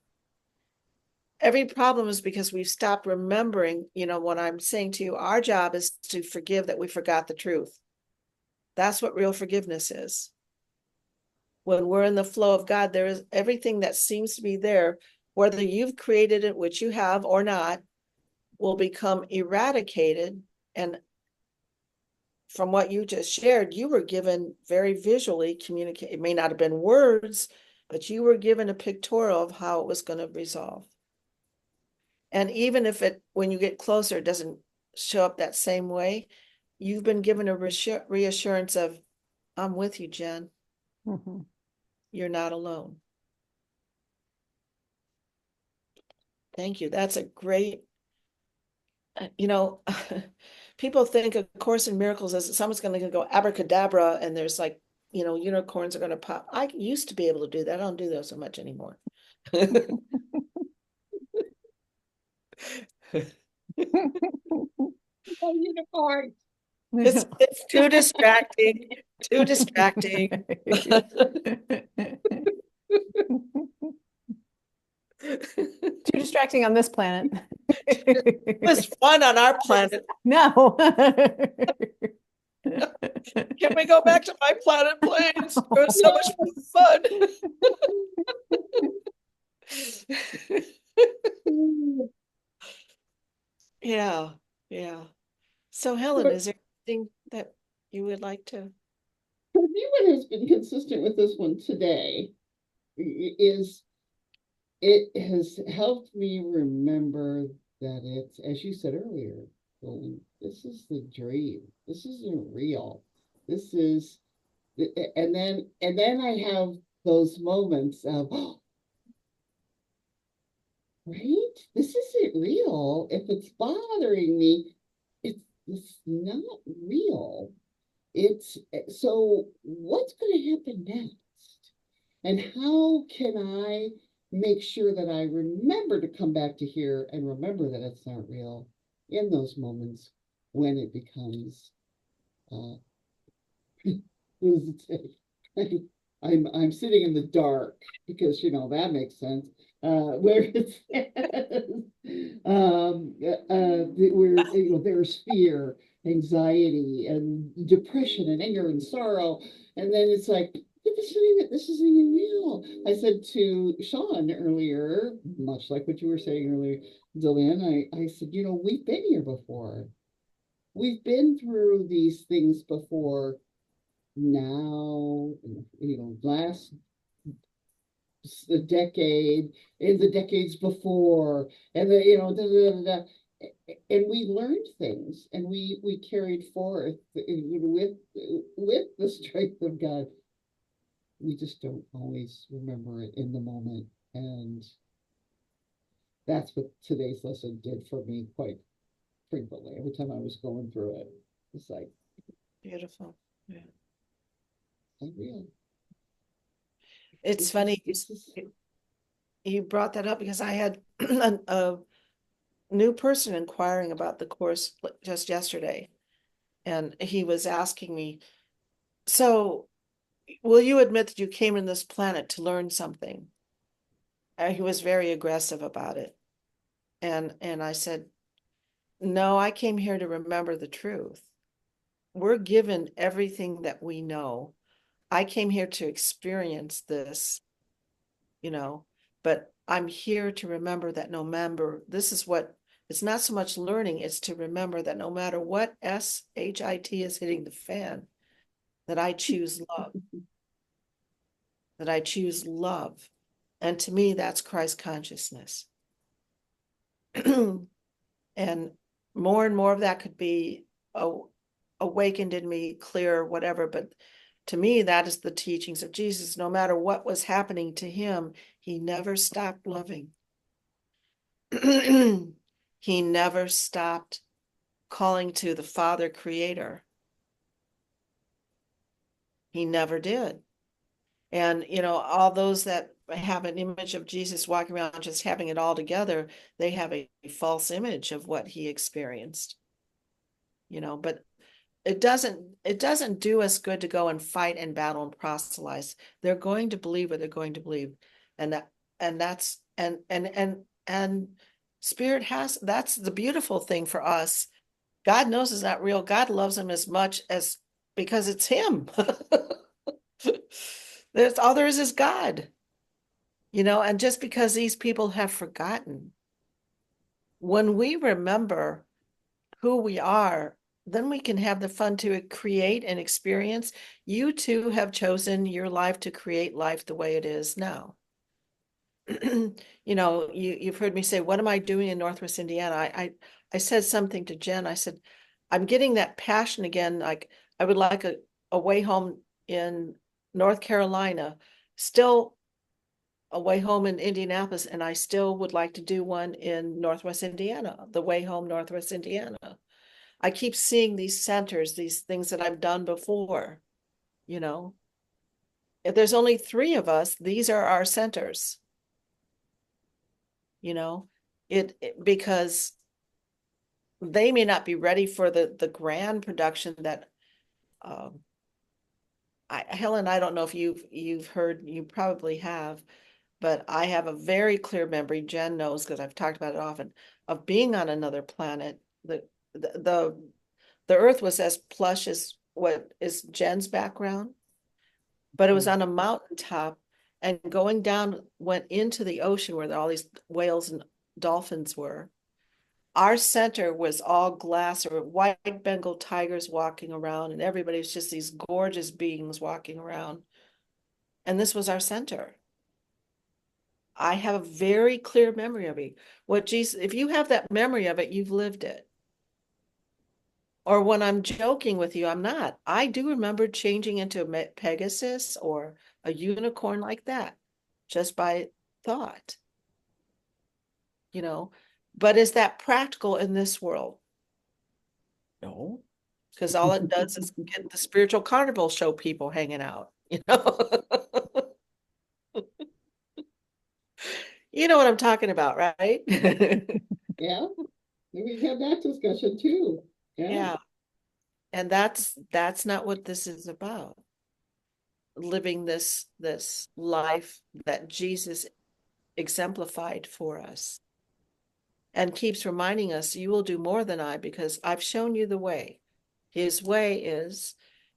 Every problem is because we've stopped remembering, what I'm saying to you, our job is to forgive that we forgot the truth. That's what real forgiveness is. When we're in the flow of God, there is everything that seems to be there, whether you've created it, which you have or not, will become eradicated. And from what you just shared, you were given very visually communicate. It may not have been words, but you were given a pictorial of how it was going to resolve. And even if when you get closer, it doesn't show up that same way, you've been given a reassurance of, I'm with you, Jen. Mhm. You're not alone. Thank you. That's a great, people think A Course in Miracles is someone's going to go abracadabra and there's like, unicorns are going to pop. I used to be able to do that. I don't do those so much anymore. Oh, unicorn. It's too distracting, too distracting. Too distracting on this planet. It was fun on our planet. No. Can we go back to my planet, please? It was so much fun. Yeah, yeah. So Helen, But is there anything that you would like to? for me, what has been consistent with this one today is it has helped me remember that it's, as you said earlier, Delynn, this is the dream. This isn't real. This is, and then I have those moments of, oh, right? This isn't real. If it's bothering me, it's not real. It's so what's going to happen next? And how can I make sure that I remember to come back to here and remember that it's not real in those moments when it becomes uh what does it say? I'm sitting in the dark because that makes sense. Where it says where there's fear, anxiety, and depression, and anger, and sorrow, and then it's like, but this isn't even real. I said to Sean earlier, much like what you were saying earlier, Delynn, I said, we've been here before. We've been through these things before now, last decade, in the decades before, and and we learned things, and we carried forth with the strength of God. We just don't always remember it in the moment, and that's what today's lesson did for me quite frequently. Every time I was going through it, it's like, Beautiful. Yeah. unreal. It's funny you brought that up because I had a new person inquiring about the course just yesterday, and he was asking me, so will you admit that you came in this planet to learn something? He was very aggressive about it. And I said, no, I came here to remember the truth. We're given everything that we know. I came here to experience this, but I'm here to remember that it's not so much learning, it's to remember that no matter what SHIT is hitting the fan, that I choose love, that I choose love. And to me, that's Christ consciousness. And more of that could be awakened in me, clear, whatever. But To me, that is the teachings of Jesus. No matter what was happening to him, he never stopped loving. He never stopped calling to the Father Creator. He never did. And, all those that have an image of Jesus walking around just having it all together, they have a false image of what he experienced. But it doesn't do us good to go and fight and battle and proselytize. They're going to believe what they're going to believe. And that and that's and spirit that's the beautiful thing for us. God knows it's not real. God loves him as much as because it's him. There's all there is God, and just because these people have forgotten, when we remember who we are, then we can have the fun to create and experience. You too have chosen your life to create life the way it is now. You've heard me say, what am I doing in Northwest Indiana? I said something to Jen. I said, I'm getting that passion again. Like I would like a way home in North Carolina, still a way home in Indianapolis, and I still would like to do one in Northwest Indiana, the way home Northwest Indiana. I keep seeing these centers, these things that I've done before, you know. If there's only 3 of us, these are our centers, you know. Because they may not be ready for the grand production that Helen, I don't know if you've heard, you probably have, but I have a very clear memory, Jen knows because I've talked about it often, of being on another planet. The the earth was as plush as what is Jen's background, but it was on a mountaintop, and going down went into the ocean where all these whales and dolphins were. Our center was all glass or white Bengal tigers walking around, and everybody was just these gorgeous beings walking around. And this was our center. I have a very clear memory of it. What Jesus, if you have that memory of it, you've lived it. Or when I'm joking with you, I'm not. I do remember changing into a Pegasus or a unicorn like that, just by thought, you know. But is that practical in this world? No, because all it does is get the spiritual carnival show people hanging out, you know. You know what I'm talking about, right? Yeah, we've had that discussion too. Yeah. Yeah. And that's not what this is about. Living this life that Jesus exemplified for us and keeps reminding us, you will do more than I because I've shown you the way. His way is,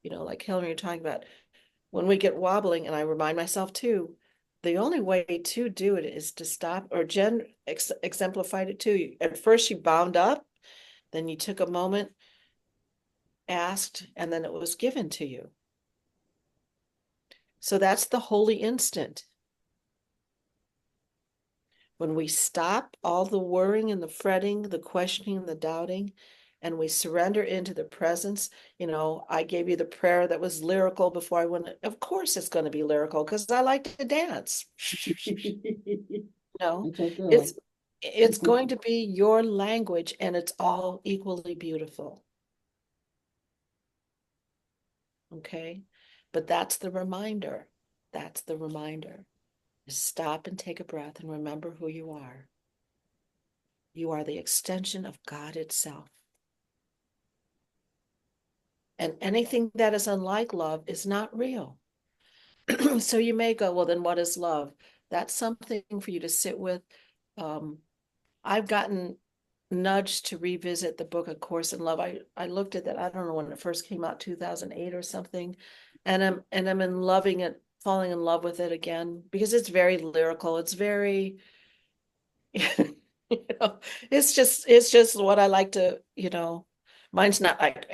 like Helen, you're talking about, when we get wobbling, and I remind myself too, the only way to do it is to stop, or Jen exemplified it too. At first you bound up, then you took a moment, asked, and then it was given to you. So that's the holy instant. When we stop all the worrying and the fretting, the questioning, and the doubting, and we surrender into the presence, I gave you the prayer that was lyrical before I went. Of course, it's going to be lyrical because I like to dance. That's our girl. It's going to be your language, and it's all equally beautiful. Okay, but that's the reminder. That's the reminder. Stop and take a breath and remember who you are. You are the extension of God itself. And anything that is unlike love is not real. So you may go, well, then what is love? That's something for you to sit with. I've gotten nudged to revisit the book, A Course in Love. I looked at that, I don't know when it first came out, 2008 or something. And I'm in loving it, falling in love with it again, because it's very lyrical. It's very, it's just what I like to, mine's not like,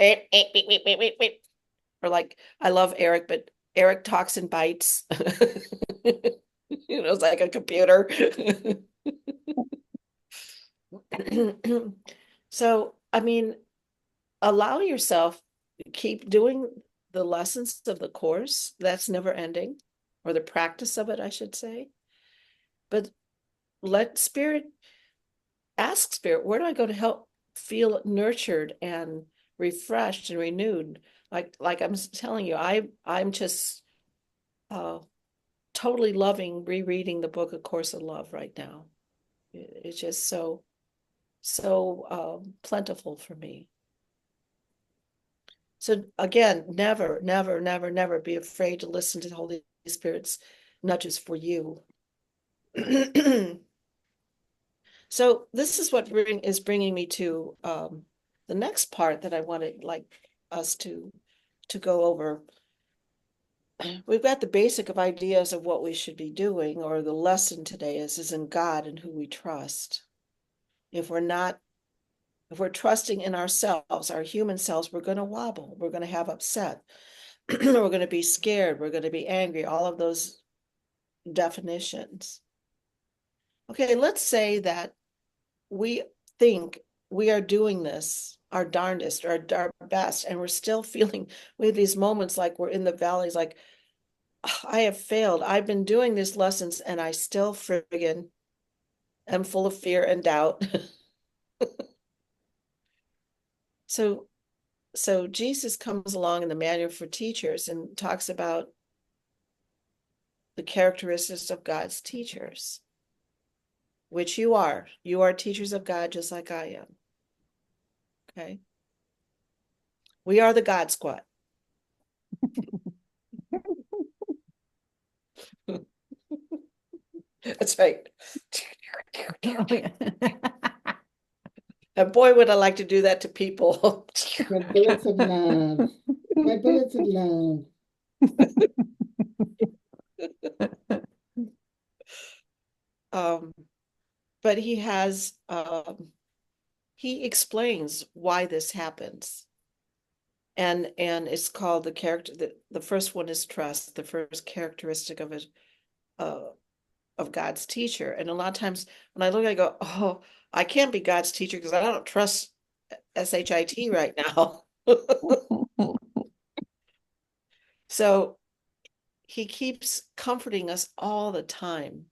or like, I love Eric, but Eric talks in bites. It's like a computer. So, I mean, allow yourself, keep doing the lessons of the course. That's never ending, or the practice of it, I should say. But let Spirit, ask Spirit, where do I go to help feel nurtured and refreshed and renewed? Like I'm telling you, I'm just totally loving rereading the book A Course in Love right now. It's just so plentiful for me. So again, never, never, never, never be afraid to listen to the Holy Spirit's nudges for you. So this is what is bringing me to the next part that I wanted like us to go over. We've got the basic of ideas of what we should be doing, or the lesson today is in God and who we trust. If we're trusting in ourselves, our human selves, we're going to wobble, we're going to have upset, we're going to be scared, we're going to be angry, all of those definitions. Okay, let's say that we think we are doing this our darndest or our best, and we're still feeling, we have these moments like we're in the valleys, like, I have failed. I've been doing these lessons and I still friggin' am full of fear and doubt. So Jesus comes along in the Manual for Teachers and talks about the characteristics of God's teachers, which you are. You are teachers of God just like I am. Okay. We are the God Squad. That's right. And boy, would I like to do that to people. My bullets of love. My bullets of love. But he explains why this happens. And it's called the character, the first one is trust, the first characteristic of it, of God's teacher. And a lot of times when I look, I go, oh, I can't be God's teacher because I don't trust SHIT right now. So he keeps comforting us all the time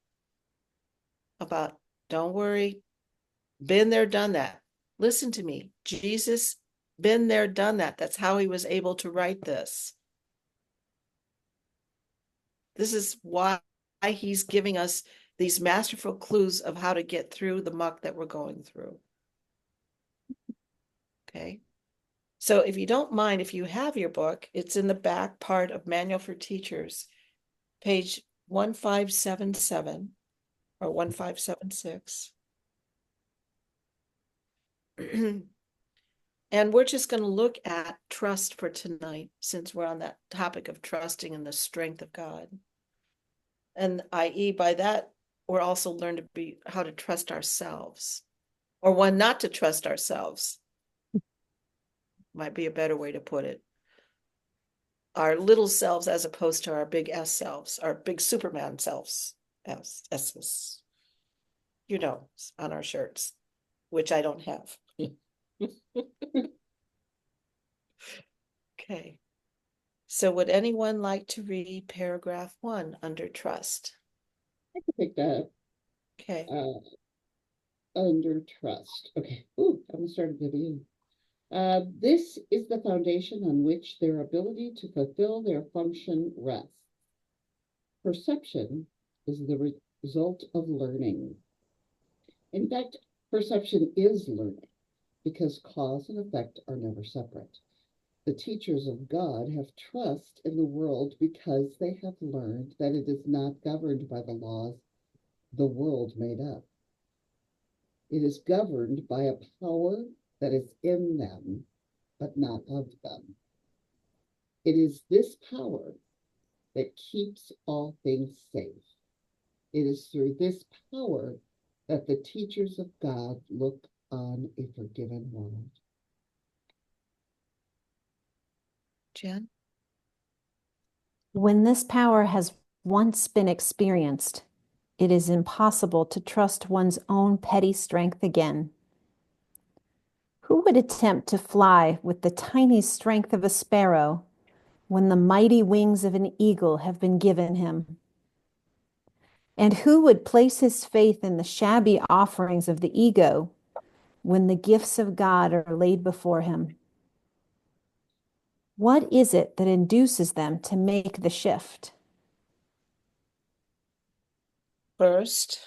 about, don't worry, been there, done that. Listen to me. Jesus, been there, done that. That's how he was able to write this. This is why he's giving us these masterful clues of how to get through the muck that we're going through. Okay. So if you don't mind, if you have your book, it's in the back part of Manual for Teachers, page 1577 or 1576. And we're just going to look at trust for tonight, since we're on that topic of trusting in the strength of God. And i.e., by that, we're also learn to be how to trust ourselves, or one, not to trust ourselves. Might be a better way to put it. Our little selves as opposed to our big S selves, our big Superman selves, S's, you know, on our shirts, which I don't have. Okay. So would anyone like to read paragraph 1 under trust? I can take that. Okay. Under trust. Okay. Ooh, I'm gonna start at the beginning. This is the foundation on which their ability to fulfill their function rests. Perception is the result of learning. In fact, perception is learning because cause and effect are never separate. The teachers of God have trust in the world because they have learned that it is not governed by the laws the world made up. It is governed by a power that is in them, but not of them. It is this power that keeps all things safe. It is through this power that the teachers of God look on a forgiven world. Jen? When this power has once been experienced, it is impossible to trust one's own petty strength again. Who would attempt to fly with the tiny strength of a sparrow when the mighty wings of an eagle have been given him? And who would place his faith in the shabby offerings of the ego when the gifts of God are laid before him? What is it that induces them to make the shift? First,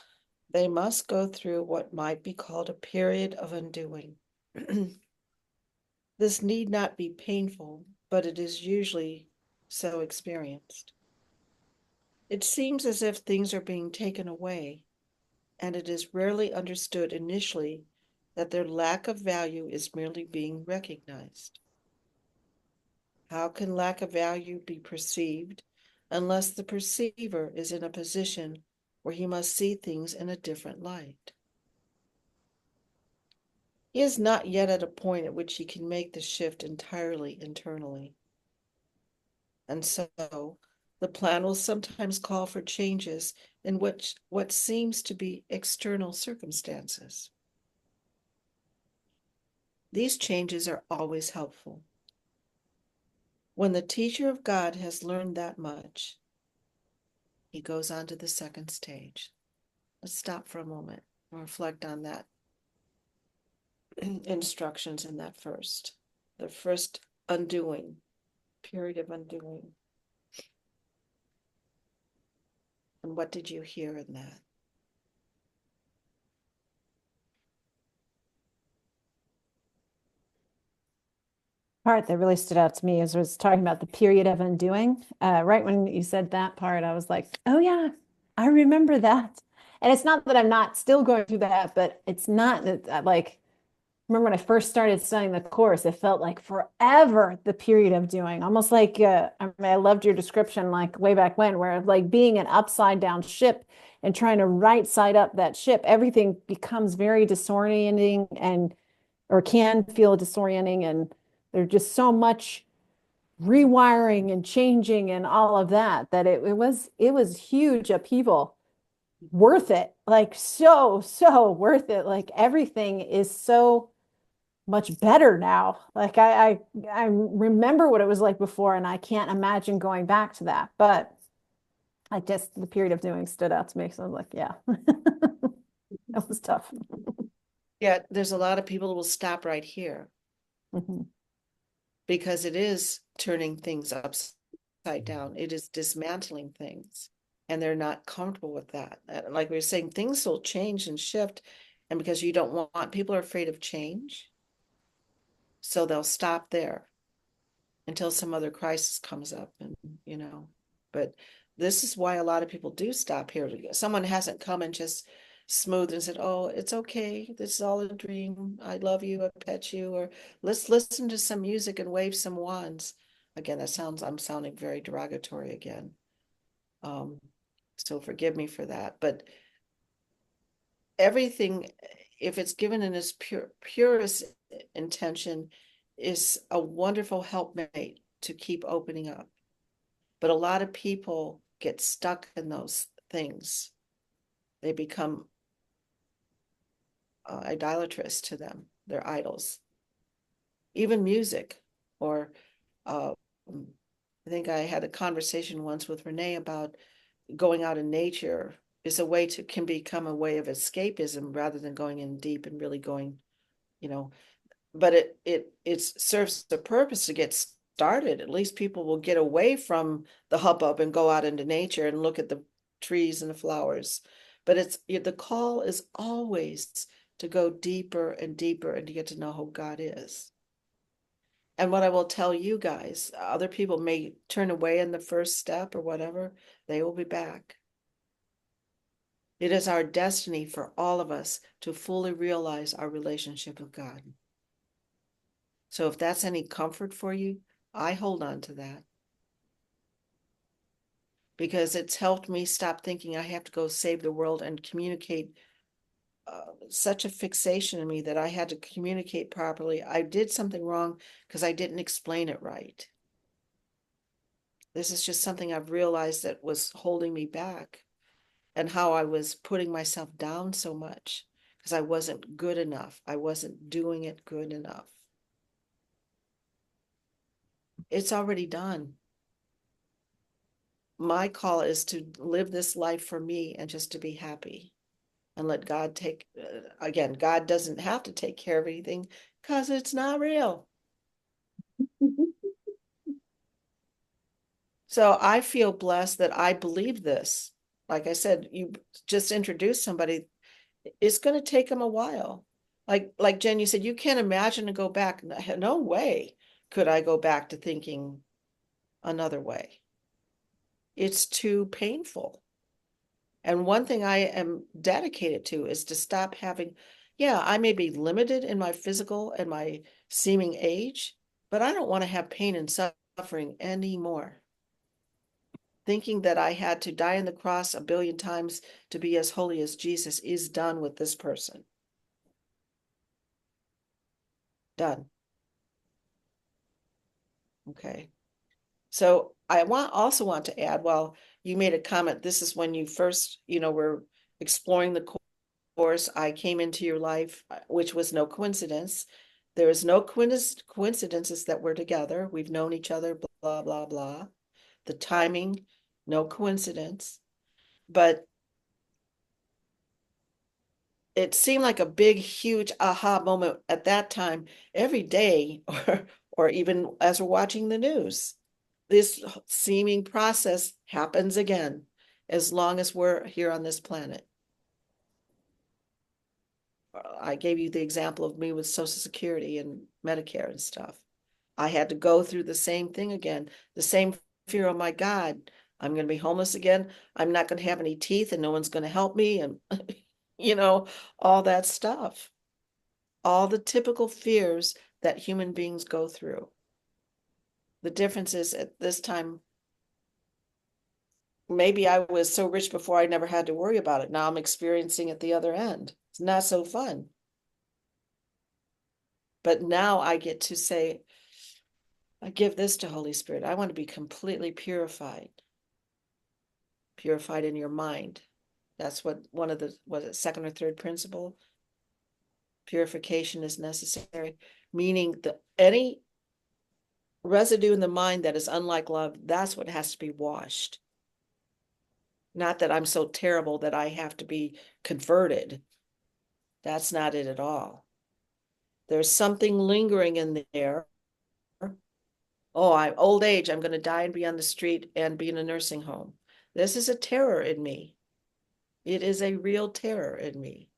they must go through what might be called a period of undoing. This need not be painful, but it is usually so experienced. It seems as if things are being taken away, and it is rarely understood initially that their lack of value is merely being recognized. How can lack of value be perceived unless the perceiver is in a position where he must see things in a different light? He is not yet at a point at which he can make the shift entirely internally. And so the plan will sometimes call for changes in what seems to be external circumstances. These changes are always helpful. When the teacher of God has learned that much, he goes on to the second stage. Let's stop for a moment and reflect on that instructions in that the first undoing, period of undoing. And what did you hear in that? Part that really stood out to me is was talking about the period of undoing. Right when you said that part, I was like, oh yeah, I remember that. And it's not that I'm not still going through that, but it's not that like, remember when I first started studying the course, it felt like forever, the period of doing, almost like, I mean, I loved your description, like way back when, where like being an upside down ship and trying to right side up that ship, everything becomes very disorienting and, or can feel disorienting. And there's just so much rewiring and changing and all of that, that it was huge upheaval, worth it, like so worth it. Like everything is so much better now. Like I remember what it was like before, and I can't imagine going back to that. But I just the period of doing stood out to me. So I was like, yeah, that was tough. Yeah, there's a lot of people who will stop right here Mhm. because it is turning things upside down. It is dismantling things, and they're not comfortable with that. Like we were saying, things will change and shift, and because you don't want, people are afraid of change, so they'll stop there until some other crisis comes up, and but this is why a lot of people do stop here. Someone hasn't come and just smoothed and said, oh, it's okay, this is all a dream, I love you, I pet you, or let's listen to some music and wave some wands. Again, I'm sounding very derogatory again, um so forgive me for that, but everything, if it's given in its purest intention, is a wonderful helpmate to keep opening up. But a lot of people get stuck in those things. They become idolatrous to them. They're idols. Even music, or I think I had a conversation once with Renee about going out in nature is a way to can become a way of escapism rather than going in deep and really going, you know, but it serves the purpose to get started. At least people will get away from the hubbub and go out into nature and look at the trees and the flowers. But the call is always to go deeper and deeper and to get to know who God is. And what I will tell you guys, other people may turn away in the first step or whatever, they will be back. It is our destiny for all of us to fully realize our relationship with God. So if that's any comfort for you, I hold on to that because it's helped me stop thinking I have to go save the world and communicate. Such a fixation in me that I had to communicate properly. I did something wrong because I didn't explain it right. This is just something I've realized that was holding me back, and how I was putting myself down so much because I wasn't good enough. I wasn't doing it good enough. It's already done. my call is to live this life for me and just to be happy and let God take, again, God doesn't have to take care of anything because it's not real. So I feel blessed that I believe this. Like I said, you just introduced somebody, it's going to take them a while. Like Jen, you said, you can't imagine to go back. No way could I go back to thinking another way. It's too painful. And one thing I am dedicated to is to stop having, yeah, I may be limited in my physical and my seeming age, but I don't want to have pain and suffering anymore. Thinking that I had to die on the cross a billion times to be as holy as Jesus is done with this person. Done. Okay. So I also want to add, well, you made a comment. This is when you first, were exploring the course. I came into your life, which was no coincidence. There is no coincidences that we're together. We've known each other, blah, blah, blah. The timing, no coincidence. But it seemed like a big, huge aha moment at that time, every day, or even as we're watching the news. This seeming process happens again, as long as we're here on this planet. I gave you the example of me with Social Security and Medicare and stuff. I had to go through the same thing again, the same fear, oh my God, I'm going to be homeless again. I'm not going to have any teeth and no one's going to help me. And, all that stuff. All the typical fears that human beings go through. The difference is at this time, maybe I was so rich before I never had to worry about it. Now I'm experiencing it the other end. It's not so fun. But now I get to say, I give this to Holy Spirit. I want to be completely purified. Purified in your mind. That's what one of the, was it second or third principle? Purification is necessary, meaning that any residue in the mind that is unlike love, that's what has to be washed. Not that I'm so terrible that I have to be converted. That's not it at all. There's something lingering in there. Oh, I'm old age. I'm going to die and be on the street and be in a nursing home. This is a terror in me. It is a real terror in me.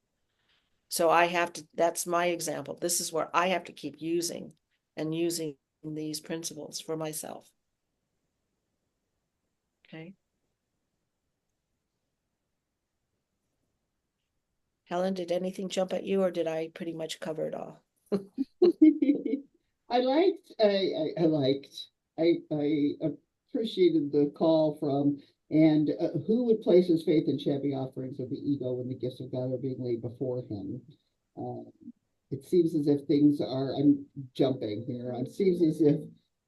So I have to, that's my example. This is where I have to keep using these principles for myself. Okay. Helen, did anything jump at you or did I pretty much cover it all? I appreciated the call from, and who would place his faith in shabby offerings of the ego when the gifts of God are being laid before him? Uh, it seems as if things are, I'm jumping here, it seems as if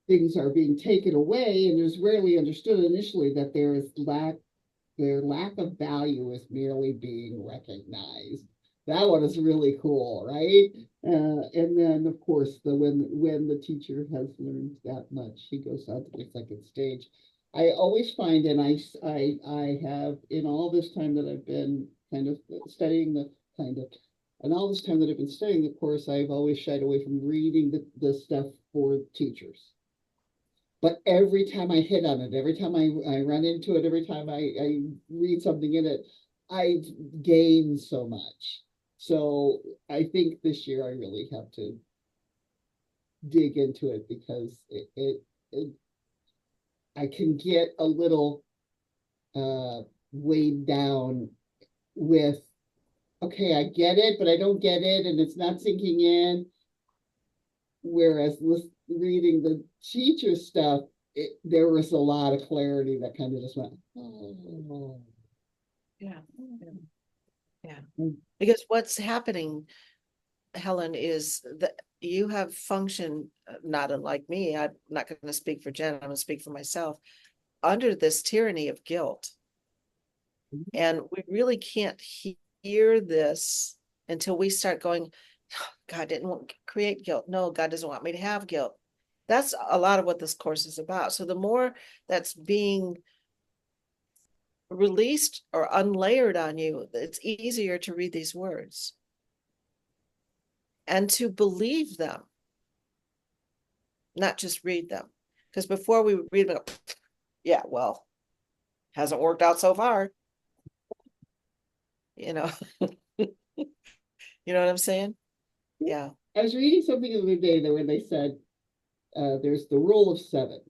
things are being taken away, and there's rarely understood initially that their lack of value is merely being recognized. That one is really cool, right? And then, of course, when the teacher has learned that much, he goes on to the second stage. I always find, and I have in all this time that I've been kind of studying the kind of, and all this time that I've been studying the course, I've always shied away from reading the stuff for teachers. But every time I hit on it, every time I run into it, every time I read something in it, I gain so much. So I think this year I really have to dig into it because it I can get a little weighed down with, okay, I get it, but I don't get it, and it's not sinking in. Whereas reading the teacher stuff, there was a lot of clarity that kind of just went, oh. Yeah. Yeah. Because what's happening, Helen, is that you have functioned, not unlike me. I'm not going to speak for Jen, I'm going to speak for myself, under this tyranny of guilt. And we really can't hear this until we start going, God didn't create guilt. No, God doesn't want me to have guilt. That's a lot of what this course is about. So the more that's being released or unlayered on you, it's easier to read these words and to believe them, not just read them. Because before we would read them, yeah, well, hasn't worked out so far. You know, you know what I'm saying? Yeah. I was reading something the other day that where they said there's the rule of seven.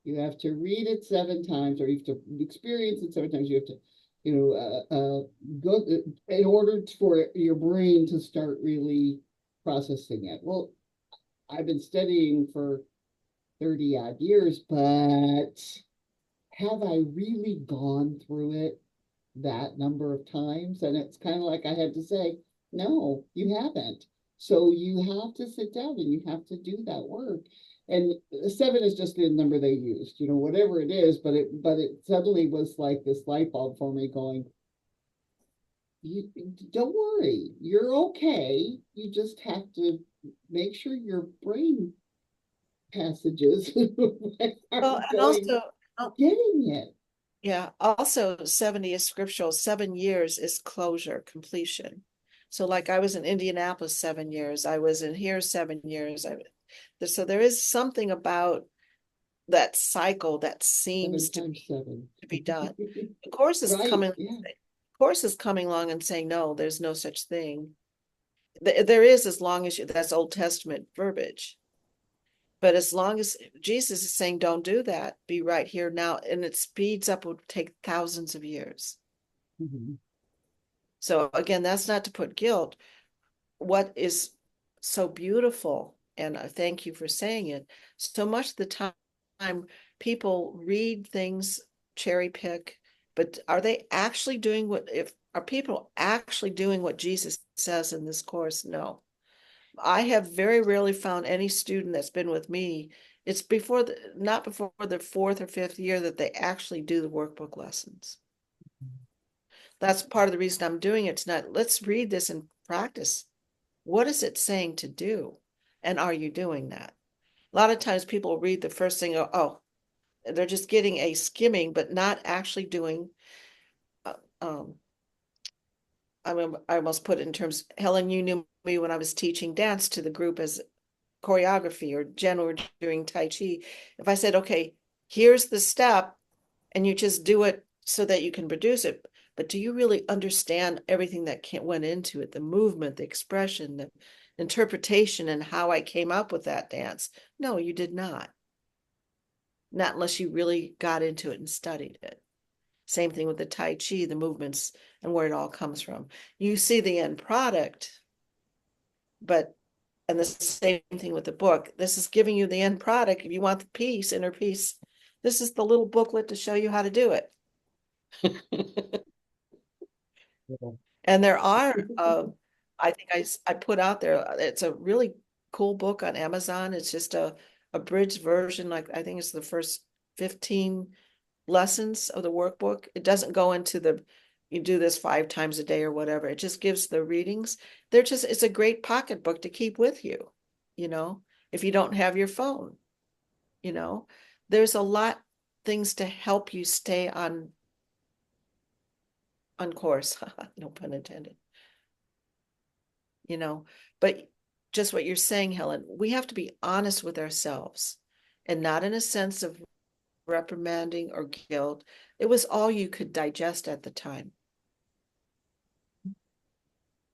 You have to read it 7 times, or you have to experience it 7 times. You have to, go in order for your brain to start really processing it. Well, I've been studying for 30 odd years, but have I really gone through it that number of times? And it's kind of like I had to say, no, you haven't. So you have to sit down and you have to do that work. And 7 is just the number they used, whatever it is, but it suddenly was like this light bulb for me going, you don't worry, you're okay. You just have to make sure your brain passages are Well, and going, also, getting it. yeah, also 70 is scriptural. 7 years is closure, completion. So like I was in Indianapolis 7 years, I was in here 7 years. So there is something about that cycle that seems 7 times 7 to be done. The course is right, coming, yeah. course is coming along and saying, no, there's no such thing. There is, as long as that's Old Testament verbiage. But as long as Jesus is saying, don't do that, be right here now, and it speeds up, would take thousands of years. Mhm. So again, that's not to put guilt. What is so beautiful, and I thank you for saying it, so much of the time people read things, cherry pick, but are they actually doing are people actually doing what Jesus says in this course? No. I have very rarely found any student that's been with me. It's not before the 4th or 5th year that they actually do the workbook lessons. That's part of the reason I'm doing it tonight. Let's read this and practice. What is it saying to do? And are you doing that? A lot of times people read the first thing, oh, they're just getting a skimming, but not actually doing. Uh, um, I almost put it in terms, Helen, you knew me when I was teaching dance to the group as choreography, or Jen were doing Tai Chi. If I said, okay, here's the step, and you just do it so that you can produce it, but do you really understand everything that went into it, the movement, the expression, the interpretation, and how I came up with that dance? No, you did not. Not unless you really got into it and studied it. Same thing with the Tai Chi, the movements and where it all comes from. You see the end product, but, and the same thing with the book. This is giving you the end product. If you want the piece, inner peace, this is the little booklet to show you how to do it. Yeah. And there are, I think I put out there, it's a really cool book on Amazon. It's just a abridged version. Like I think it's the first 15 lessons of the workbook. It doesn't go into you do this 5 times a day or whatever. It just gives the readings. It's a great pocketbook to keep with you, if you don't have your phone, you know, there's a lot things to help you stay on course. No pun intended. But just what you're saying, Helen, we have to be honest with ourselves, and not in a sense of reprimanding or guilt. It was all you could digest at the time.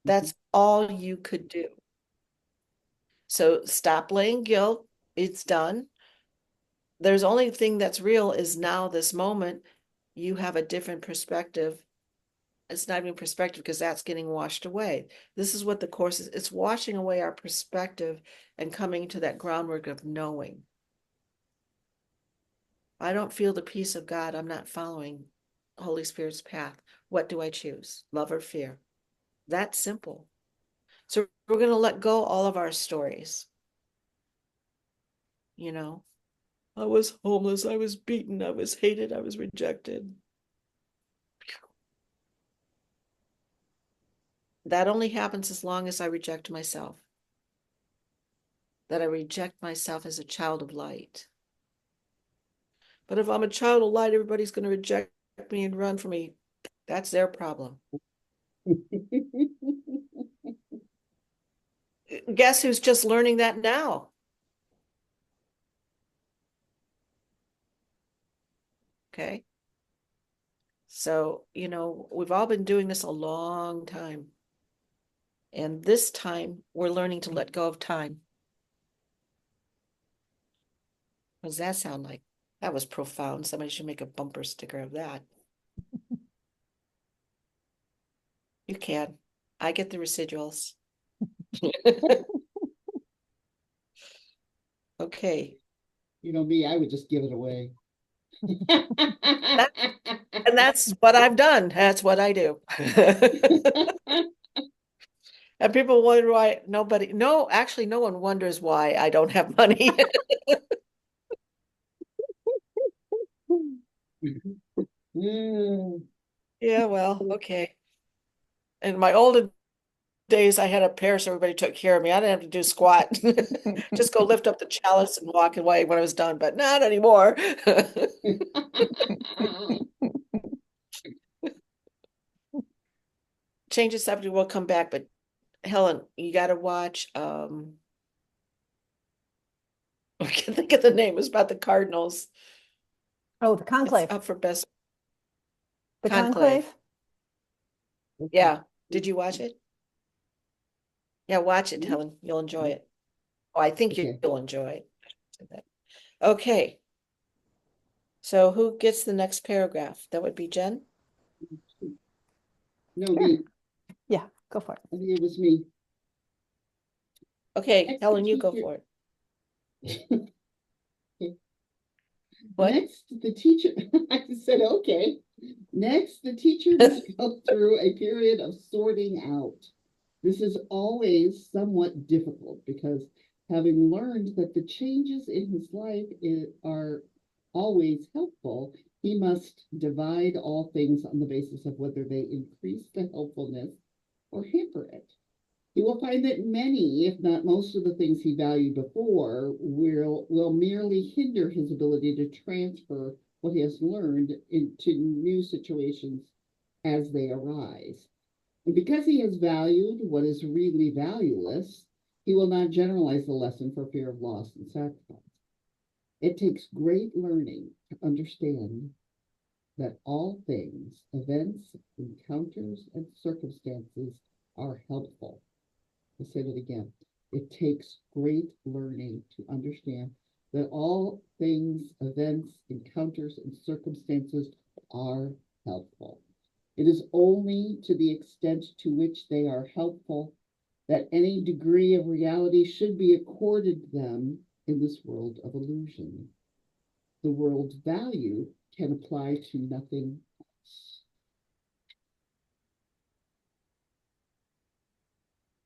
That's all you could do. So stop blaming guilt. It's done. There's only thing that's real is now, this moment. You have a different perspective. It's not even perspective, because that's getting washed away. This is what the course is. It's washing away our perspective and coming to that groundwork of knowing. I don't feel the peace of God. I'm not following Holy Spirit's path. What do I choose? Love or fear? That's simple. So we're going to let go all of our stories. I was homeless. I was beaten. I was hated. I was rejected. That only happens as long as I reject myself. That I reject myself as a child of light. But if I'm a child of light, everybody's going to reject me and run from me, that's their problem. Guess who's just learning that now? Okay. So, we've all been doing this a long time. And this time we're learning to let go of time. What does that sound like? That was profound. Somebody should make a bumper sticker of that. You can. I get the residuals. Okay. You know me, I would just give it away. And that's what I've done. That's what I do. And people wonder why actually, no one wonders why I don't have money. Mm. Yeah, well, okay. In my olden days, I had a pair, so everybody took care of me. I didn't have to do squat. Just go lift up the chalice and walk away when I was done, but not anymore. Change the subject, we'll come back, but Helen, you got to watch. I can't think of the name. It was about the Cardinals. Oh, the It's conclave. up for best The conclave. conclave? Yeah. Did you watch it? Yeah, watch it, Helen. You'll enjoy it. Oh, I think Okay. you'll enjoy it. Okay. So who gets the next paragraph? That would be Jen? No, Sure. me. Yeah, go for it. I think it was me. Okay, Next, Helen, the you go teacher- for it. Okay. What? Next, the teacher, I said, okay. Next, the teacher must go through a period of sorting out. This is always somewhat difficult because having learned that the changes in his life are always helpful, he must divide all things on the basis of whether they increase the helpfulness or hamper it. He will find that many, if not most of the things he valued before will merely hinder his ability to transfer what he has learned into new situations as they arise. And because he has valued what is really valueless, he will not generalize the lesson for fear of loss and sacrifice. It takes great learning to understand that all things, events, encounters, and circumstances are helpful. I'll say that again. It takes great learning to understand that all things, events, encounters, and circumstances are helpful. It is only to the extent to which they are helpful that any degree of reality should be accorded them in this world of illusion. The world's value can apply to nothing else.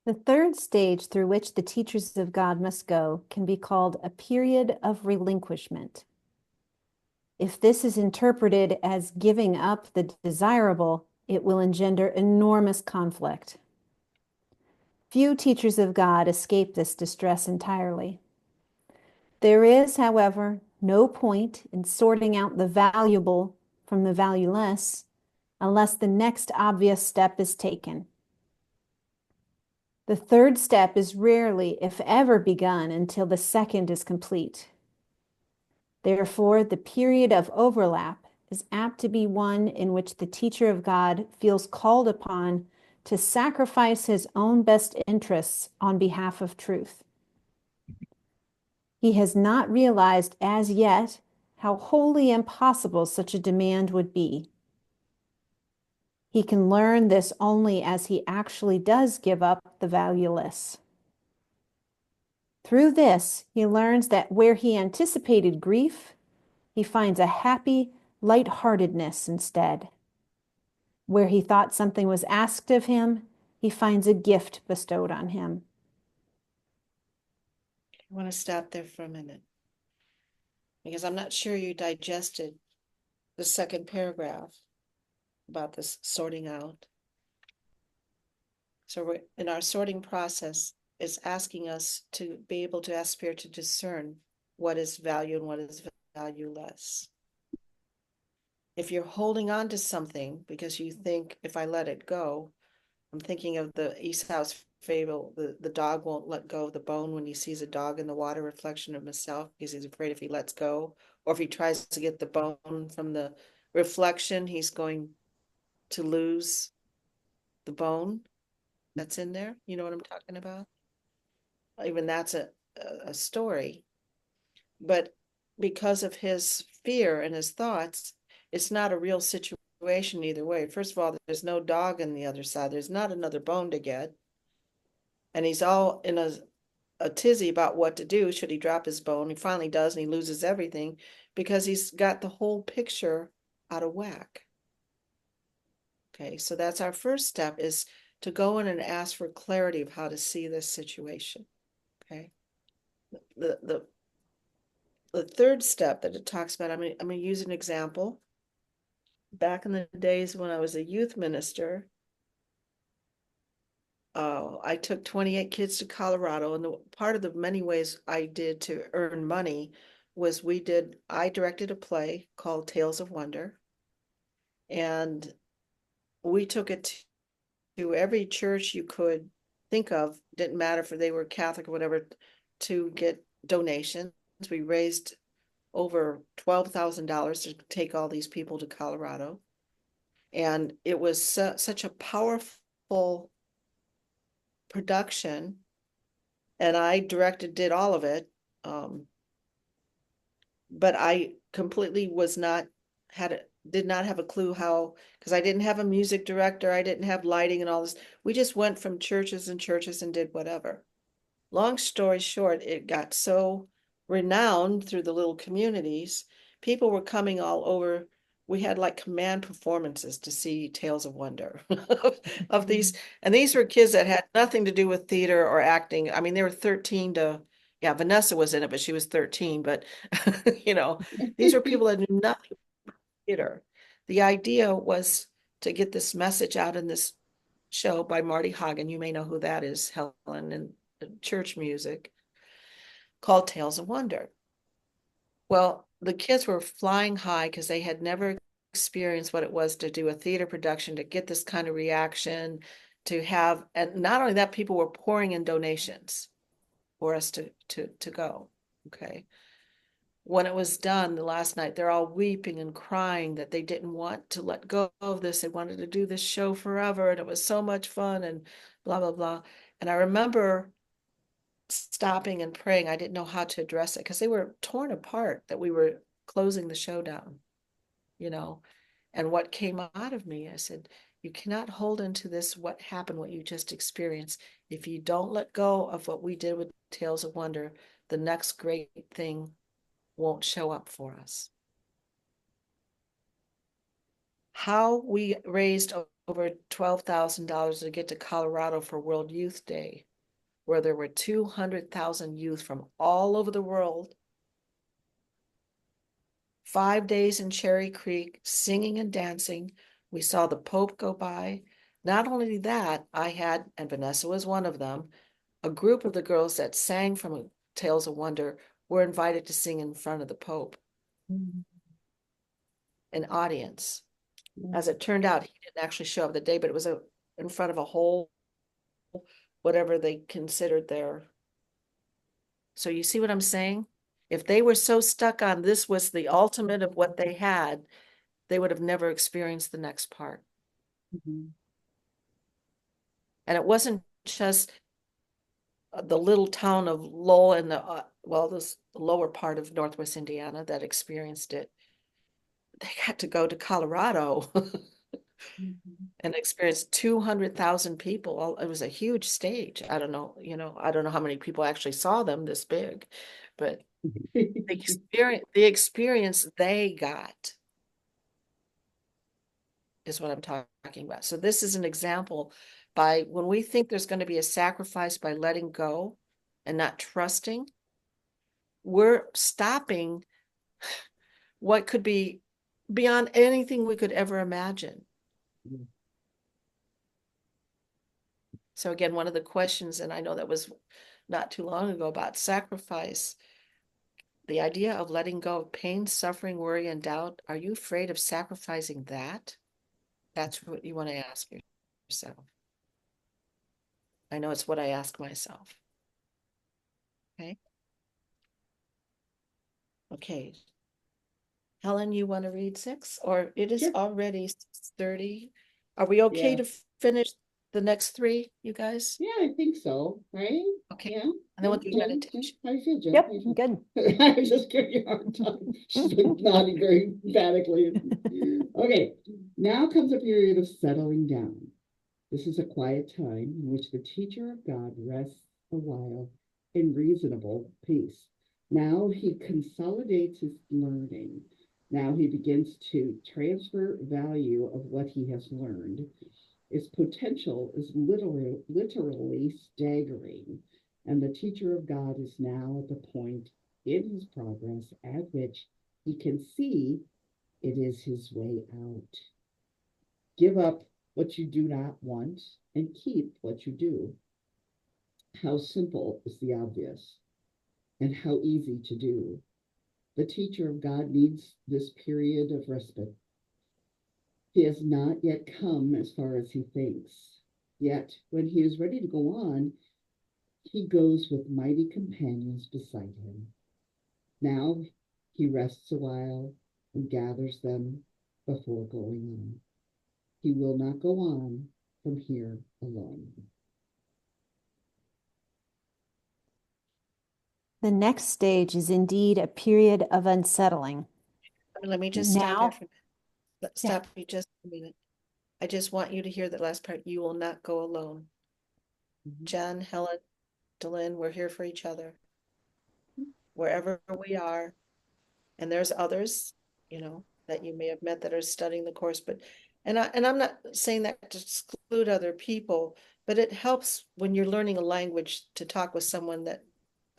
The third stage through which the teachers of God must go can be called a period of relinquishment. If this is interpreted as giving up the desirable, it will engender enormous conflict. Few teachers of God escape this distress entirely. There is, however, no point in sorting out the valuable from the valueless unless the next obvious step is taken. The third step is rarely, if ever, begun until the second is complete. Therefore, the period of overlap is apt to be one in which the teacher of God feels called upon to sacrifice his own best interests on behalf of truth. He has not realized as yet how wholly impossible such a demand would be. He can learn this only as he actually does give up the valueless. Through this, he learns that where he anticipated grief, he finds a happy lightheartedness instead. Where he thought something was asked of him, he finds a gift bestowed on him. I want to stop there for a minute because I'm not sure you digested the second paragraph about this sorting out. So we're in our sorting process is asking us to be able to ask Spirit to discern what is value and what is valueless. if you're holding on to something because you think if I let it go, I'm thinking of the Aesop's fable, the dog won't let go of the bone when he sees a dog in the water reflection of himself because he's afraid if he lets go, or if he tries to get the bone from the reflection, he's going to lose the bone that's in there. You know what I'm talking about? Even that's a story. But because of his fear and his thoughts, it's not a real situation either way. First of all, there's no dog on the other side. There's not another bone to get. And he's all in a tizzy about what to do. Should he drop his bone? He finally does, and he loses everything because he's got the whole picture out of whack. Okay, so that's our first step, is to go in and ask for clarity of how to see this situation. Okay. The third step that it talks about, I'm gonna use an example. Back in the days when I was a youth minister, I took 28 kids to Colorado, and part of the many ways I did to earn money was I directed a play called Tales of Wonder, and we took it to every church you could think of, didn't matter if they were Catholic or whatever, to get donations. We raised over $12,000 to take all these people to Colorado. And it was such a powerful production. And I did all of it. But I completely did not have a clue how, because I didn't have a music director, I didn't have lighting and all this. We just went from churches and churches and did whatever. Long story short, it got so renowned through the little communities. People were coming all over. We had like command performances to see Tales of Wonder of these. And these were kids that had nothing to do with theater or acting. I mean, they were 13 to, yeah, Vanessa was in it, but she was 13. But, these were people that knew nothing about theater. The idea was to get this message out in this show by Marty Hagen. You may know who that is, Helen, and church music, called Tales of Wonder. Well, the kids were flying high because they had never experienced what it was to do a theater production, to get this kind of reaction, and not only that, people were pouring in donations for us to go. Okay. When it was done the last night, they're all weeping and crying that they didn't want to let go of this. They wanted to do this show forever, and it was so much fun, and blah, blah, blah. And I remember stopping and praying. I didn't know how to address it because they were torn apart, that we were closing the show down, you know. And what came out of me, I said, you cannot hold into this, what happened, what you just experienced. If you don't let go of what we did with Tales of Wonder, the next great thing won't show up for us. How we raised over $12,000 to get to Colorado for World Youth Day, where there were 200,000 youth from all over the world, 5 days in Cherry Creek, singing and dancing. We saw the Pope go by. Not only that, and Vanessa was one of them, a group of the girls that sang from Tales of Wonder were invited to sing in front of the Pope, an audience. As it turned out, he didn't actually show up the day, but it was in front of a whole, whatever they considered their. So you see what I'm saying? If they were so stuck on this was the ultimate of what they had, they would have never experienced the next part. Mhm. And it wasn't just the little town of Lowell in this lower part of Northwest Indiana that experienced it. They got to go to Colorado and experience 200,000 people. It was a huge stage. I don't know, I don't know how many people actually saw them this big, but the experience they got is what I'm talking about. So this is an example. By when we think there's going to be a sacrifice by letting go and not trusting, we're stopping what could be beyond anything we could ever imagine. So again, one of the questions, and I know that was not too long ago, about sacrifice. the idea of letting go of pain, suffering, worry, and doubt, are you afraid of sacrificing that? That's what you want to ask yourself. I know it's what I ask myself. Okay. Okay. Helen, you want to read 6? Or it is Sure. already 6:30. Are we okay Yeah. to finish the next 3, you guys? Yeah, I think so, right? Okay. Yeah. And then we'll do Jen, meditation. how you feel, Jen? Yep, How you feel? good. I was just giving you a hard time. She's like nodding very emphatically. Okay, now comes a period of settling down. This is a quiet time in which the teacher of God rests a while in reasonable peace. Now he consolidates his learning. Now he begins to transfer value of what he has learned. Its potential is literally staggering, and the teacher of God is now at the point in his progress at which he can see it is his way out. Give up what you do not want and keep what you do. How simple is the obvious, and how easy to do. The teacher of God needs this period of respite. He has not yet come as far as he thinks. Yet, when he is ready to go on, he goes with mighty companions beside him. Now he rests a while and gathers them before going on. He will not go on from here alone. The next stage is indeed a period of unsettling. Let me just stop here Now, for stop you just a minute. I just want you to hear that last part. You will not go alone. Jen, Helen, Delynn, we're here for each other. Wherever we are. And there's others, that you may have met that are studying the course, but and I'm not saying that to exclude other people, but it helps when you're learning a language to talk with someone that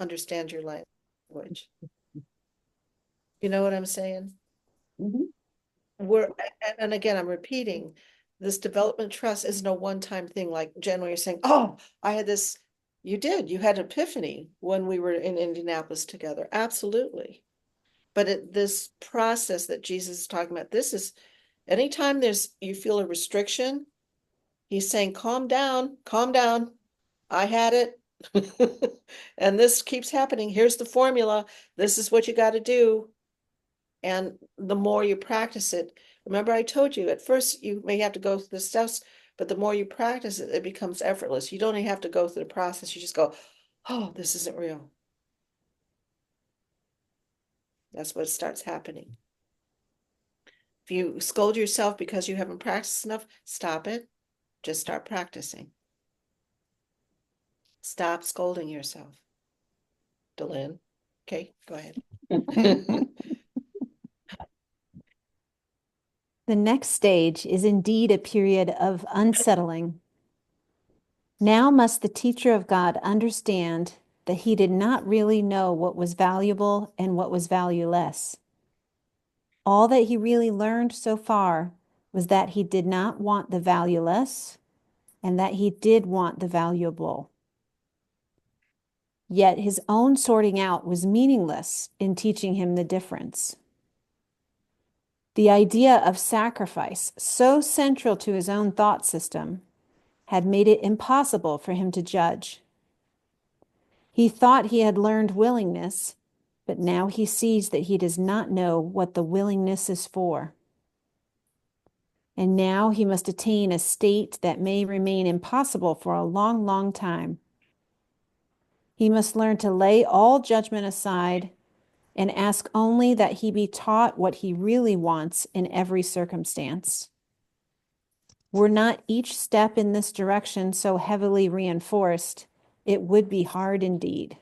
understands your language. You know what I'm saying? Mhm. We're and again, I'm repeating, this development trust isn't a one-time thing. Like Jen, when you're saying, "Oh, I had this," you had epiphany when we were in Indianapolis together. Absolutely. But this process that Jesus is talking about, this is anytime you feel a restriction, he's saying, calm down, calm down. I had it. And this keeps happening. Here's the formula. This is what you got to do. And the more you practice it, remember I told you at first you may have to go through the steps, but the more you practice it, it becomes effortless. You don't even have to go through the process. You just go, oh, this isn't real. That's what starts happening. If you scold yourself because you haven't practiced enough, stop it. Just start practicing. Stop scolding yourself. Delynn. Okay, go ahead. the next stage is indeed a period of unsettling. Now must the teacher of God understand that he did not really know what was valuable and what was valueless. All that he really learned so far was that he did not want the valueless and that he did want the valuable. Yet his own sorting out was meaningless in teaching him the difference. The idea of sacrifice, so central to his own thought system, had made it impossible for him to judge. He thought he had learned willingness, but now he sees that he does not know what the willingness is for. And now he must attain a state that may remain impossible for a long, long time. He must learn to lay all judgment aside and ask only that he be taught what he really wants in every circumstance. Were not each step in this direction so heavily reinforced, it would be hard indeed.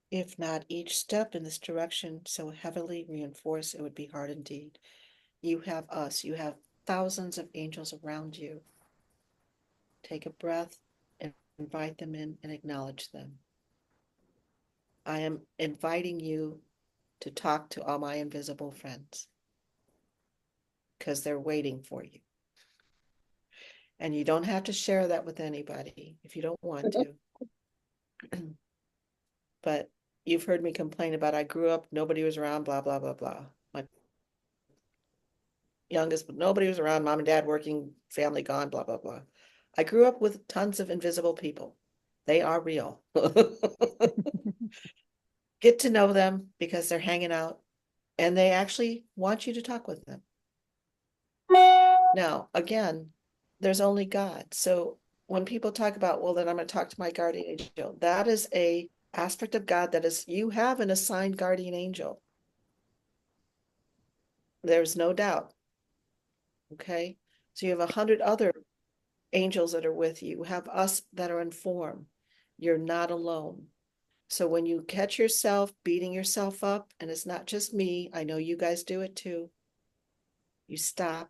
If not each step in this direction so heavily reinforced, it would be hard indeed. You have us, you have thousands of angels around you. Take a breath and invite them in and acknowledge them. I am inviting you to talk to all my invisible friends because they're waiting for you. And you don't have to share that with anybody if you don't want to. But you've heard me complain about I grew up, nobody was around, blah, blah, blah, blah. My youngest, nobody was around, mom and dad working, family gone, blah, blah, blah. I grew up with tons of invisible people. They are real. Get to know them because they're hanging out and they actually want you to talk with them. Now, again, there's only God. So when people talk about, well, then I'm going to talk to my guardian angel, that is a aspect of God that is, you have an assigned guardian angel. There's no doubt. Okay. So you have 100 other angels that are with you. You have us that are in form. You're not alone. So when you catch yourself beating yourself up, and it's not just me, I know you guys do it too, you stop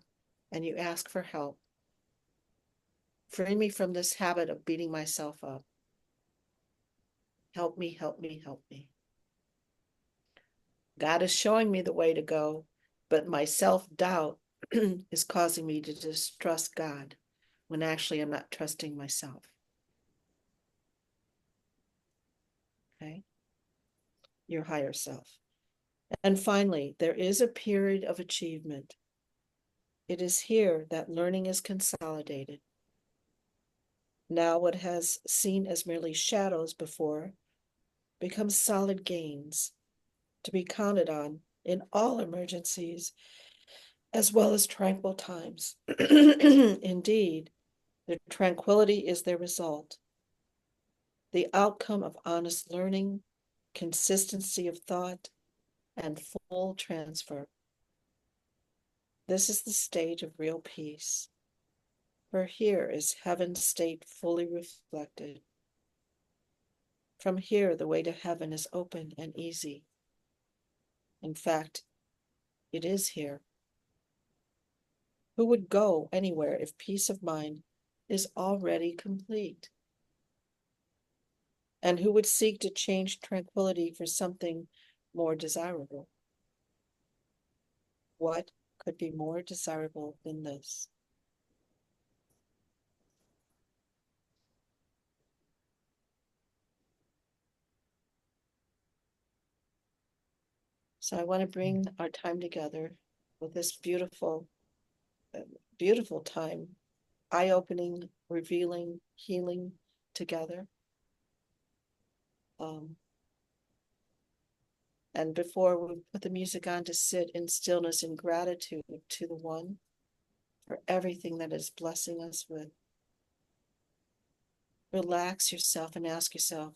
and you ask for help. Free me from this habit of beating myself up. Help me, help me, help me. God is showing me the way to go, but my self-doubt is causing me to distrust God when actually I'm not trusting myself. Okay? Your higher self. And finally, there is a period of achievement. It is here that learning is consolidated. Now, what has seen as merely shadows before becomes solid gains to be counted on in all emergencies as well as tranquil times. Indeed, their tranquility is their result, the outcome of honest learning, consistency of thought, and full transfer. This is the stage of real peace, for here is heaven's state fully reflected. From here, the way to heaven is open and easy. In fact, it is here. Who would go anywhere if peace of mind is already complete? And who would seek to change tranquility for something more desirable? What could be more desirable than this? So I want to bring our time together with this beautiful, beautiful time, eye-opening, revealing, healing together. And before we put the music on, to sit in stillness and gratitude to the One for everything that is blessing us with. Relax yourself and ask yourself,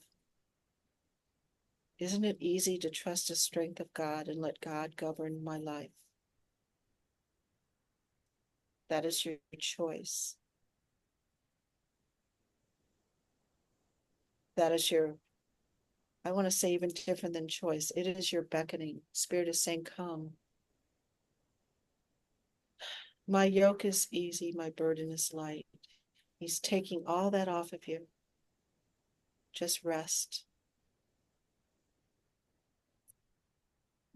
isn't it easy to trust the strength of God and let God govern my life? That is your choice. That is your, I want to say even different than choice. It is your beckoning. Spirit is saying, come. My yoke is easy, my burden is light. He's taking all that off of you. Just rest.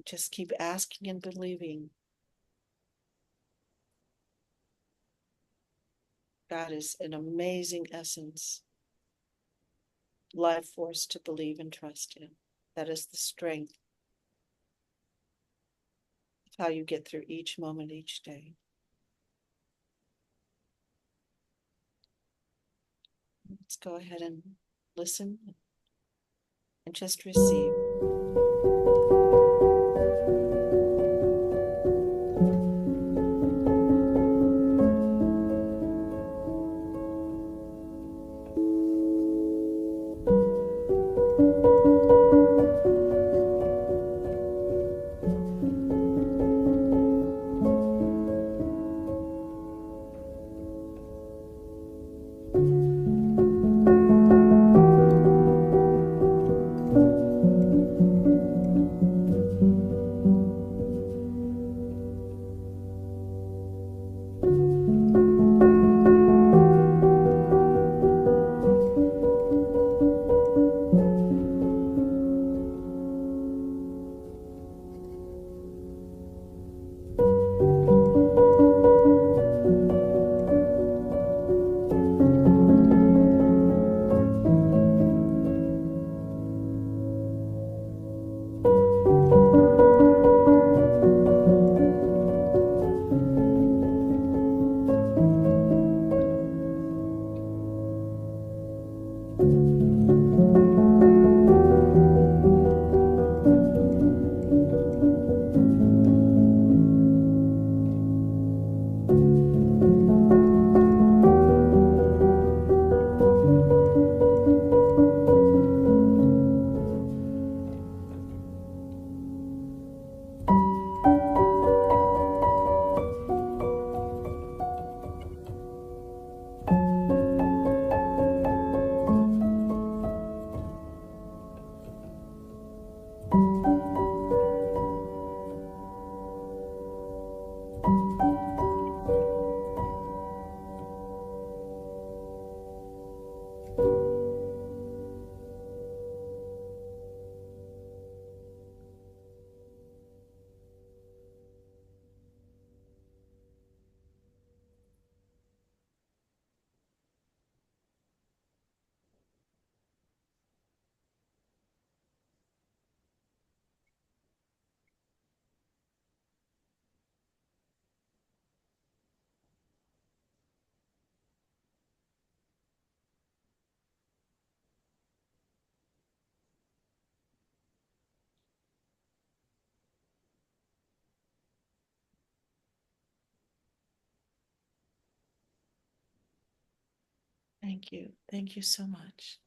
Just keep asking and believing. God is an amazing essence, life force to believe and trust in. That is the strength of how you get through each moment, each day. Let's go ahead and listen and just receive. Thank you. Thank you so much.